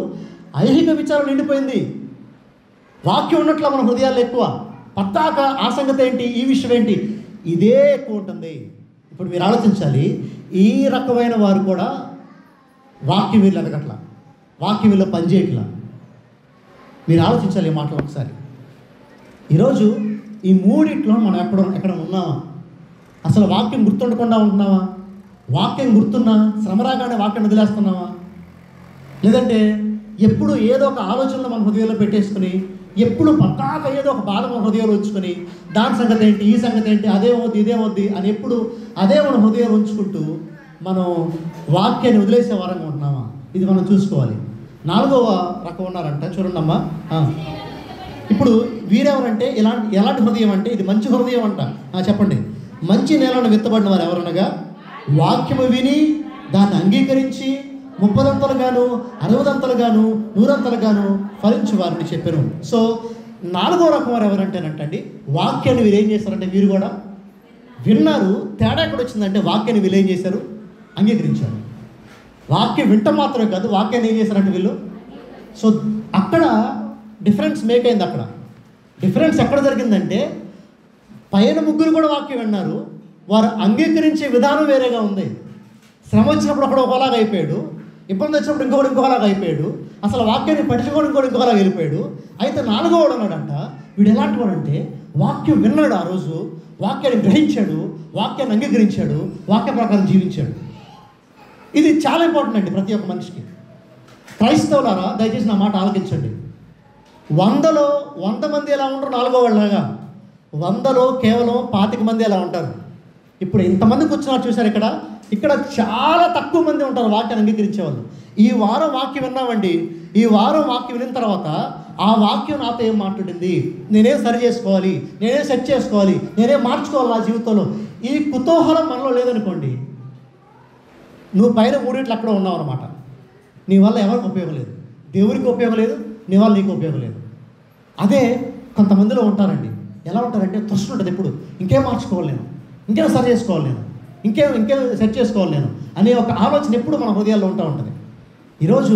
ఐహిక విచారం నిండిపోయింది. వాక్యం ఉన్నట్లు మన హృదయాలు ఎక్కువ. పద్దాక ఆ సంగతి ఏంటి, ఈ విషయం ఏంటి, ఇదే ఎక్కువ ఉంటుంది. ఇప్పుడు మీరు ఆలోచించాలి, ఈ రకమైన వారు కూడా వాక్యం వీళ్ళు ఎదగట్ల, వాక్యం వీళ్ళు పనిచేయట్లా. మీరు ఆలోచించాలి ఈ మాటలు ఒకసారి. ఈరోజు ఈ మూడిట్లో మనం ఎక్కడ ఉన్నామా? అసలు వాక్యం గుర్తుండకుండా ఉంటున్నావా? వాక్యం గుర్తున్నా శ్రమ రాగానే వాక్యం వదిలేస్తున్నావా? లేదంటే ఎప్పుడు ఏదో ఒక ఆలోచనలు మన హృదయంలో పెట్టేసుకుని, ఎప్పుడు పక్కాక ఏదో ఒక బాధ మన హృదయంలో ఉంచుకొని, దాని సంగతి ఏంటి, ఈ సంగతి ఏంటి, అదేమవుద్ది ఇదేమవుద్ది అని ఎప్పుడు అదే మన హృదయంలో ఉంచుకుంటూ మనం వాక్యాన్ని వదిలేసే వారంగా ఉంటున్నామా? ఇది మనం చూసుకోవాలి. 4వ రకం ఉన్నారంట, చూడండి అమ్మా. ఇప్పుడు వీరెవరంటే ఎలాంటి హృదయం అంటే, ఇది మంచి హృదయం అంట. చెప్పండి. మంచి నేలను విత్తబడిన వారు ఎవరనగా, వాక్యము విని దాన్ని అంగీకరించి 30ంతలుగాను 60ంతలుగాను 100ంతలుగాను ఫలించి వారిని చెప్పారు. సో 4వ రకం వారు ఎవరంటేనంటండి, వాక్యాన్ని వీరు ఏం చేస్తారంటే, వీరు కూడా విన్నారు. తేడా ఎక్కడ వచ్చిందంటే, వాక్యాన్ని వీళ్ళు ఏం చేశారు? అంగీకరించారు. వాక్యం వింట మాత్రమే కాదు, వాక్యాన్ని ఏం చేశారంటే వీళ్ళు. సో అక్కడ డిఫరెన్స్ మేక్ అయింది. అక్కడ డిఫరెన్స్ ఎక్కడ జరిగిందంటే, పైన ముగ్గురు కూడా వాక్యం విన్నారు, వారు అంగీకరించే విధానం వేరేగా ఉంది. శ్రమ వచ్చినప్పుడు ఒకడు ఒకలాగా అయిపోయాడు, ఇబ్బంది వచ్చినప్పుడు ఇంకొకలాగా అయిపోయాడు, అసలు వాక్యాన్ని పట్టించుకోవడం ఇంకొకలాగా వెళ్ళిపోయాడు. అయితే 4వ ఉన్నాడంట, వీడు ఎలాంటి వాడంటే, వాక్యం విన్నాడు, ఆ రోజు వాక్యాన్ని గ్రహించాడు, వాక్యాన్ని అంగీకరించాడు, వాక్య ప్రకారం జీవించాడు. ఇది చాలా ఇంపార్టెంట్ అండి ప్రతి ఒక్క మనిషికి. క్రైస్తవులారా దయచేసి నా మాట ఆలకించండి. 100లో 100 మంది ఎలా ఉంటారు 4వ వాళ్ళలాగా, 100లో కేవలం 25 మంది ఎలా ఉంటారు. ఇప్పుడు ఇంతమంది కూర్చున్నారు చూసారు, ఇక్కడ చాలా తక్కువ మంది ఉంటారు వాక్యాన్ని అంగీకరించే వాళ్ళు. ఈ వారం వాక్యం విన్నామండి, ఈ వారం వాక్యం విన్న తర్వాత ఆ వాక్యం నాతో ఏం మాట్లాడింది, నేనేం సరి చేసుకోవాలి, నేనేం సెట్ చేసుకోవాలి, నేనేం మార్చుకోవాలి నా జీవితంలో, ఈ కుతూహలం మనలో లేదనుకోండి, నువ్వు పైన 3 అక్కడ ఉన్నావు అనమాట. నీ వల్ల ఎవరికి ఉపయోగం లేదు, దేవుడికి ఉపయోగం లేదు, నీ వల్ల నీకు ఉపయోగం లేదు. అదే కొంతమందిలో ఉంటారండి. ఎలా ఉంటారంటే, తృష్ణ ఉంటుంది, ఎప్పుడు ఇంకేం మార్చుకోవాలి నేను, ఇంకేం సరి చేసుకోవాలి నేను, ఇంకేం సెట్ చేసుకోవాలి నేను అనే ఒక ఆలోచన ఎప్పుడు మన హృదయాల్లో ఉంటుంది. ఈరోజు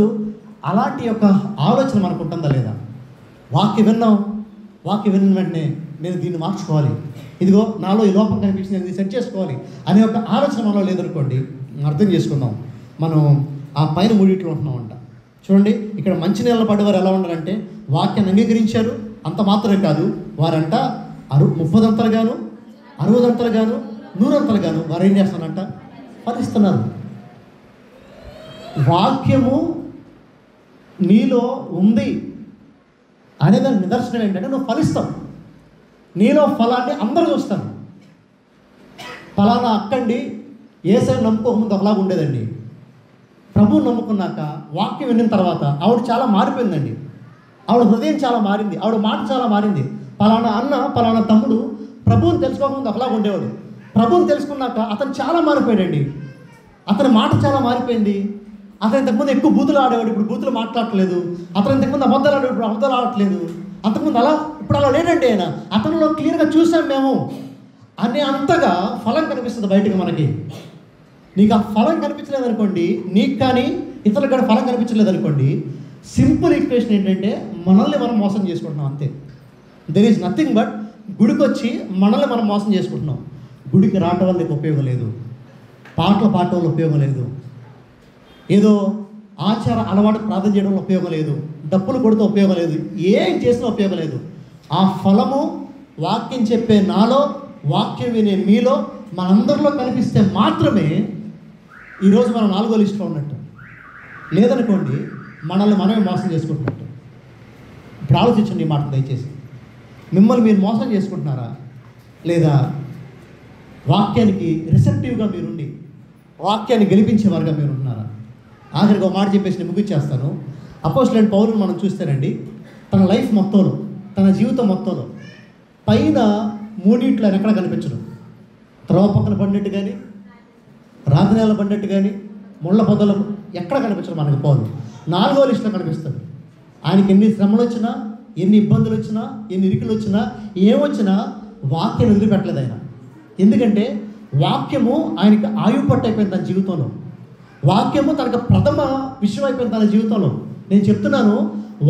అలాంటి యొక్క ఆలోచన మనకు ఉంటుందా లేదా? వాక్యం విన్నాం, వాక్యం విన్న వెంటనే నేను దీన్ని మార్చుకోవాలి, ఇదిగో నాలో ఈ లోపం కనిపించింది, నేను సెట్ చేసుకోవాలి అనే ఒక ఆలోచన మనలో లేదనుకోండి, అర్థం చేసుకుందాం మనం ఆ పైన 3 ఉంటున్నామంట. చూడండి, ఇక్కడ మంచి నీళ్ళ పడ్డవారు ఎలా ఉన్నారంటే, వాక్యాన్ని అంగీకరించారు, అంత మాత్రమే కాదు, వారంట 30ంతలుగాను 60ంతలుగాను 100ంతలుగాను వారు ఏం చేస్తారంట? ఫలిస్తున్నారు. వాక్యము నీలో ఉంది అనేదాని నిదర్శనం ఏంటంటే, నువ్వు ఫలిస్తావు. నీలో ఫలాన్ని అందరూ చూస్తారు. ఫలానా అక్కండి యేసయ్యను నమ్ముకోకముందు ఒకలాగా ఉండేదండి, ప్రభువుని నమ్ముకున్నాక వాక్యం విన్న తర్వాత ఆవిడ చాలా మారిపోయిందండి. ఆవిడ హృదయం చాలా మారింది, ఆవిడ మాట చాలా మారింది. పలానా అన్న పలానా తమ్ముడు ప్రభువుని తెలుసుకోకముందు ఒకలాగా ఉండేవాడు, ప్రభువుని తెలుసుకున్నాక అతను చాలా మారిపోయాడండి. అతని మాట చాలా మారిపోయింది. అతను ఇంతకుముందు ఎక్కువ బూతులు ఆడేవాడు, ఇప్పుడు బూతులు మాట్లాడట్లేదు. అతను ఇంతకుముందు అబద్ధాలు ఆడేవాడు, ఇప్పుడు అబద్ధాలు ఆడట్లేదు. అంతకుముందు ఇప్పుడు అలా లేడండి ఆయన. అతనిలో క్లియర్గా చూసాం మేము అనే అంతగా ఫలం కనిపిస్తుంది బయటకు మనకి. నీకు ఆ ఫలం కనిపించలేదు అనుకోండి, నీకు కానీ ఇతరులకు కానీ ఫలం కనిపించలేదు అనుకోండి, సింపుల్ ఈక్వేషన్ ఏంటంటే, మనల్ని మనం మోసం చేసుకుంటున్నాం అంతే. దెర్ ఈజ్ నథింగ్ బట్, గుడికి వచ్చి మనల్ని మనం మోసం చేసుకుంటున్నాం. గుడికి రావటం వల్ల నీకు ఉపయోగం లేదు, పాటలు పాడటం వల్ల ఉపయోగం లేదు, ఏదో ఆచార అలవాటు ప్రార్థన చేయడం వల్ల ఉపయోగం లేదు, డప్పులు కొడితే ఉపయోగం లేదు, ఏం చేసినా ఉపయోగం లేదు. ఆ ఫలము వాక్యం చెప్పే నాలో, వాక్యం వినే మీలో, మనందరిలో కనిపిస్తే మాత్రమే ఈరోజు మనం 4వ లిస్టులో ఉన్నట్టు. లేదనుకోండి, మనల్ని మనమే మోసం చేసుకుంటున్నట్టు. ఇప్పుడు ఆలోచించండి ఈ మాట దయచేసి. మిమ్మల్ని మీరు మోసం చేసుకుంటున్నారా, లేదా వాక్యానికి రిసెప్టివ్గా మీరుండి వాక్యాన్ని గెలిపించేవారుగా మీరు ఉంటున్నారా? ఆఖరికి ఒక మాట చెప్పేసి నేను ముగించేస్తాను. అపోస్తలుడైన పౌలుని మనం చూస్తేనండి, తన లైఫ్ మొత్తంలో, తన జీవితం మొత్తంలో పైన మూడింట్లో ఆయన ఎక్కడ కనిపించడం. త్రోవ పక్కన పడినట్టు కానీ, రాతి నేల పడినట్టు కానీ, ముళ్ళ పొదలు ఎక్కడ కనిపించడం మనకు పౌలు. 4వ లిస్టులో కనిపిస్తాడు. ఆయనకి ఎన్ని శ్రమలు వచ్చినా, ఎన్ని ఇబ్బందులు వచ్చినా, ఎన్ని ఇరుకులు వచ్చినా, ఏమొచ్చినా వాక్యం వదిలిపెట్టలేదు ఆయన. ఎందుకంటే వాక్యము ఆయనకి ఆయుపట్టు అయిపోయింది తన జీవితంలో. వాక్యము తనకు ప్రథమ విషయం అయిపోయింది తన జీవితంలో. నేను చెప్తున్నాను,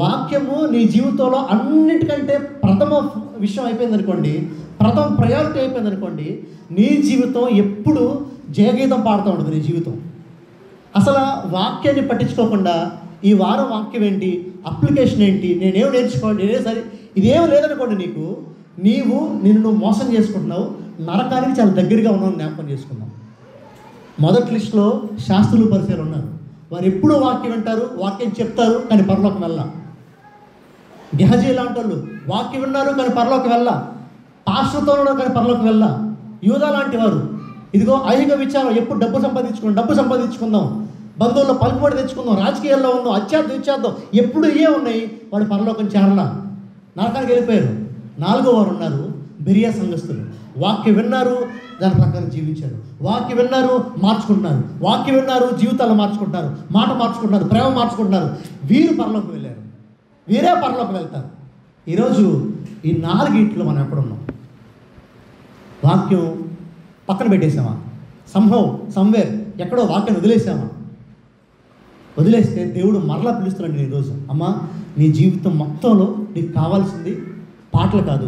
వాక్యము నీ జీవితంలో అన్నిటికంటే ప్రథమ విషయం అయిపోయింది అనుకోండి, ప్రథమ ప్రయారిటీ అయిపోయింది అనుకోండి, నీ జీవితం ఎప్పుడు జయగీతం పాడుతూ ఉంటుంది. నీ జీవితం అసలు వాక్యాన్ని పట్టించుకోకుండా ఈ వారం వాక్యం ఏంటి, అప్లికేషన్ ఏంటి, నేనేం నేర్చుకోవాలి, నేనే సరే, ఇదేం లేదనుకోండి, నిన్ను మోసం చేసుకుంటున్నావు, నరకానికి చాలా దగ్గరగా ఉన్నావు జ్ఞాపకం చేసుకున్నావు. మొదటి లిస్టులో శాస్త్రులు పరిచయాలు ఉన్నారు. వారు ఎప్పుడూ వాక్యం వింటారు, వాక్యం చెప్తారు, కానీ పరలోకం వెళ్ళా. గెహజీ లాంటి వాళ్ళు వాక్యం విన్నారు కానీ పరలోకం వెళ్ళా. పాస్టర్తో ఉన్నారు కానీ పరలోకం వెళ్ళా. యూదా లాంటి వారు ఇదిగో ఐహిక విచారం, ఎప్పుడు డబ్బు సంపాదించుకుందాం, బంధువుల్లో పలుకుబడి తెచ్చుకుందాం, రాజకీయాల్లో ఉందాం, ఇచ్చేద్దాం, ఎప్పుడు ఏ ఉన్నాయి, వాడు పరలోకం చేరలా, నరకానికి వెళ్ళిపోయారు. 4వ వారు ఉన్నారు బెరియా సంఘస్థులు. వాక్యం విన్నారు, దాని ప్రకారం జీవించారు. వాక్యం విన్నారు, మార్చుకుంటున్నారు. వాక్యం విన్నారు, జీవితాలు మార్చుకుంటున్నారు, మాట మార్చుకుంటున్నారు, ప్రేమ మార్చుకుంటున్నారు. వీరు పరలోకం వెళ్ళారు, వీరే పరలోకం వెళ్తారు. ఈరోజు ఈ 4 మనం ఎక్కడున్నాం? వాక్యం పక్కన పెట్టేసామా? సమ్వేర్ ఎక్కడో వాక్యాన్ని వదిలేసామా? వదిలేస్తే దేవుడు మరలా పిలుస్తున్నాడు ఈరోజు. అమ్మా, నీ జీవితం మొత్తంలో నీకు కావాల్సింది పాటలు కాదు.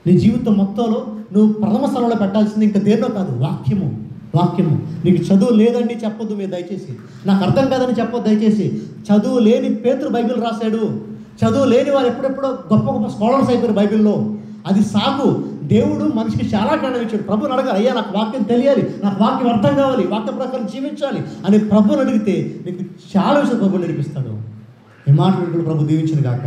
నీ జీవితం మొత్తంలో నువ్వు ప్రథమ స్థలంలో పెట్టాల్సింది ఇంకా దేన్నో కాదు, వాక్యము. నీకు చదువు లేదండి చెప్పొద్దు మీరు దయచేసి. నాకు అర్థం కాదని చెప్పొద్దు దయచేసి. చదువు లేని పేతురు బైబిల్ రాశాడు. చదువు లేని వారు ఎప్పుడెప్పుడో గొప్ప గొప్ప స్కాలర్స్ అయిపోయారు బైబిల్లో. అది సాగు. దేవుడు మనిషికి చాలా జ్ఞానం ఇచ్చాడు. ప్రభుని అడగాలి, అయ్యా నాకు వాక్యం తెలియాలి, నాకు వాక్యం అర్థం కావాలి, వాక్యం ప్రకారం జీవించాలి అని ప్రభుని అడిగితే నీకు చాలా విషయం ప్రభు నేర్పిస్తాడు. ఈ మాట ప్రభు దీవించిన కాక.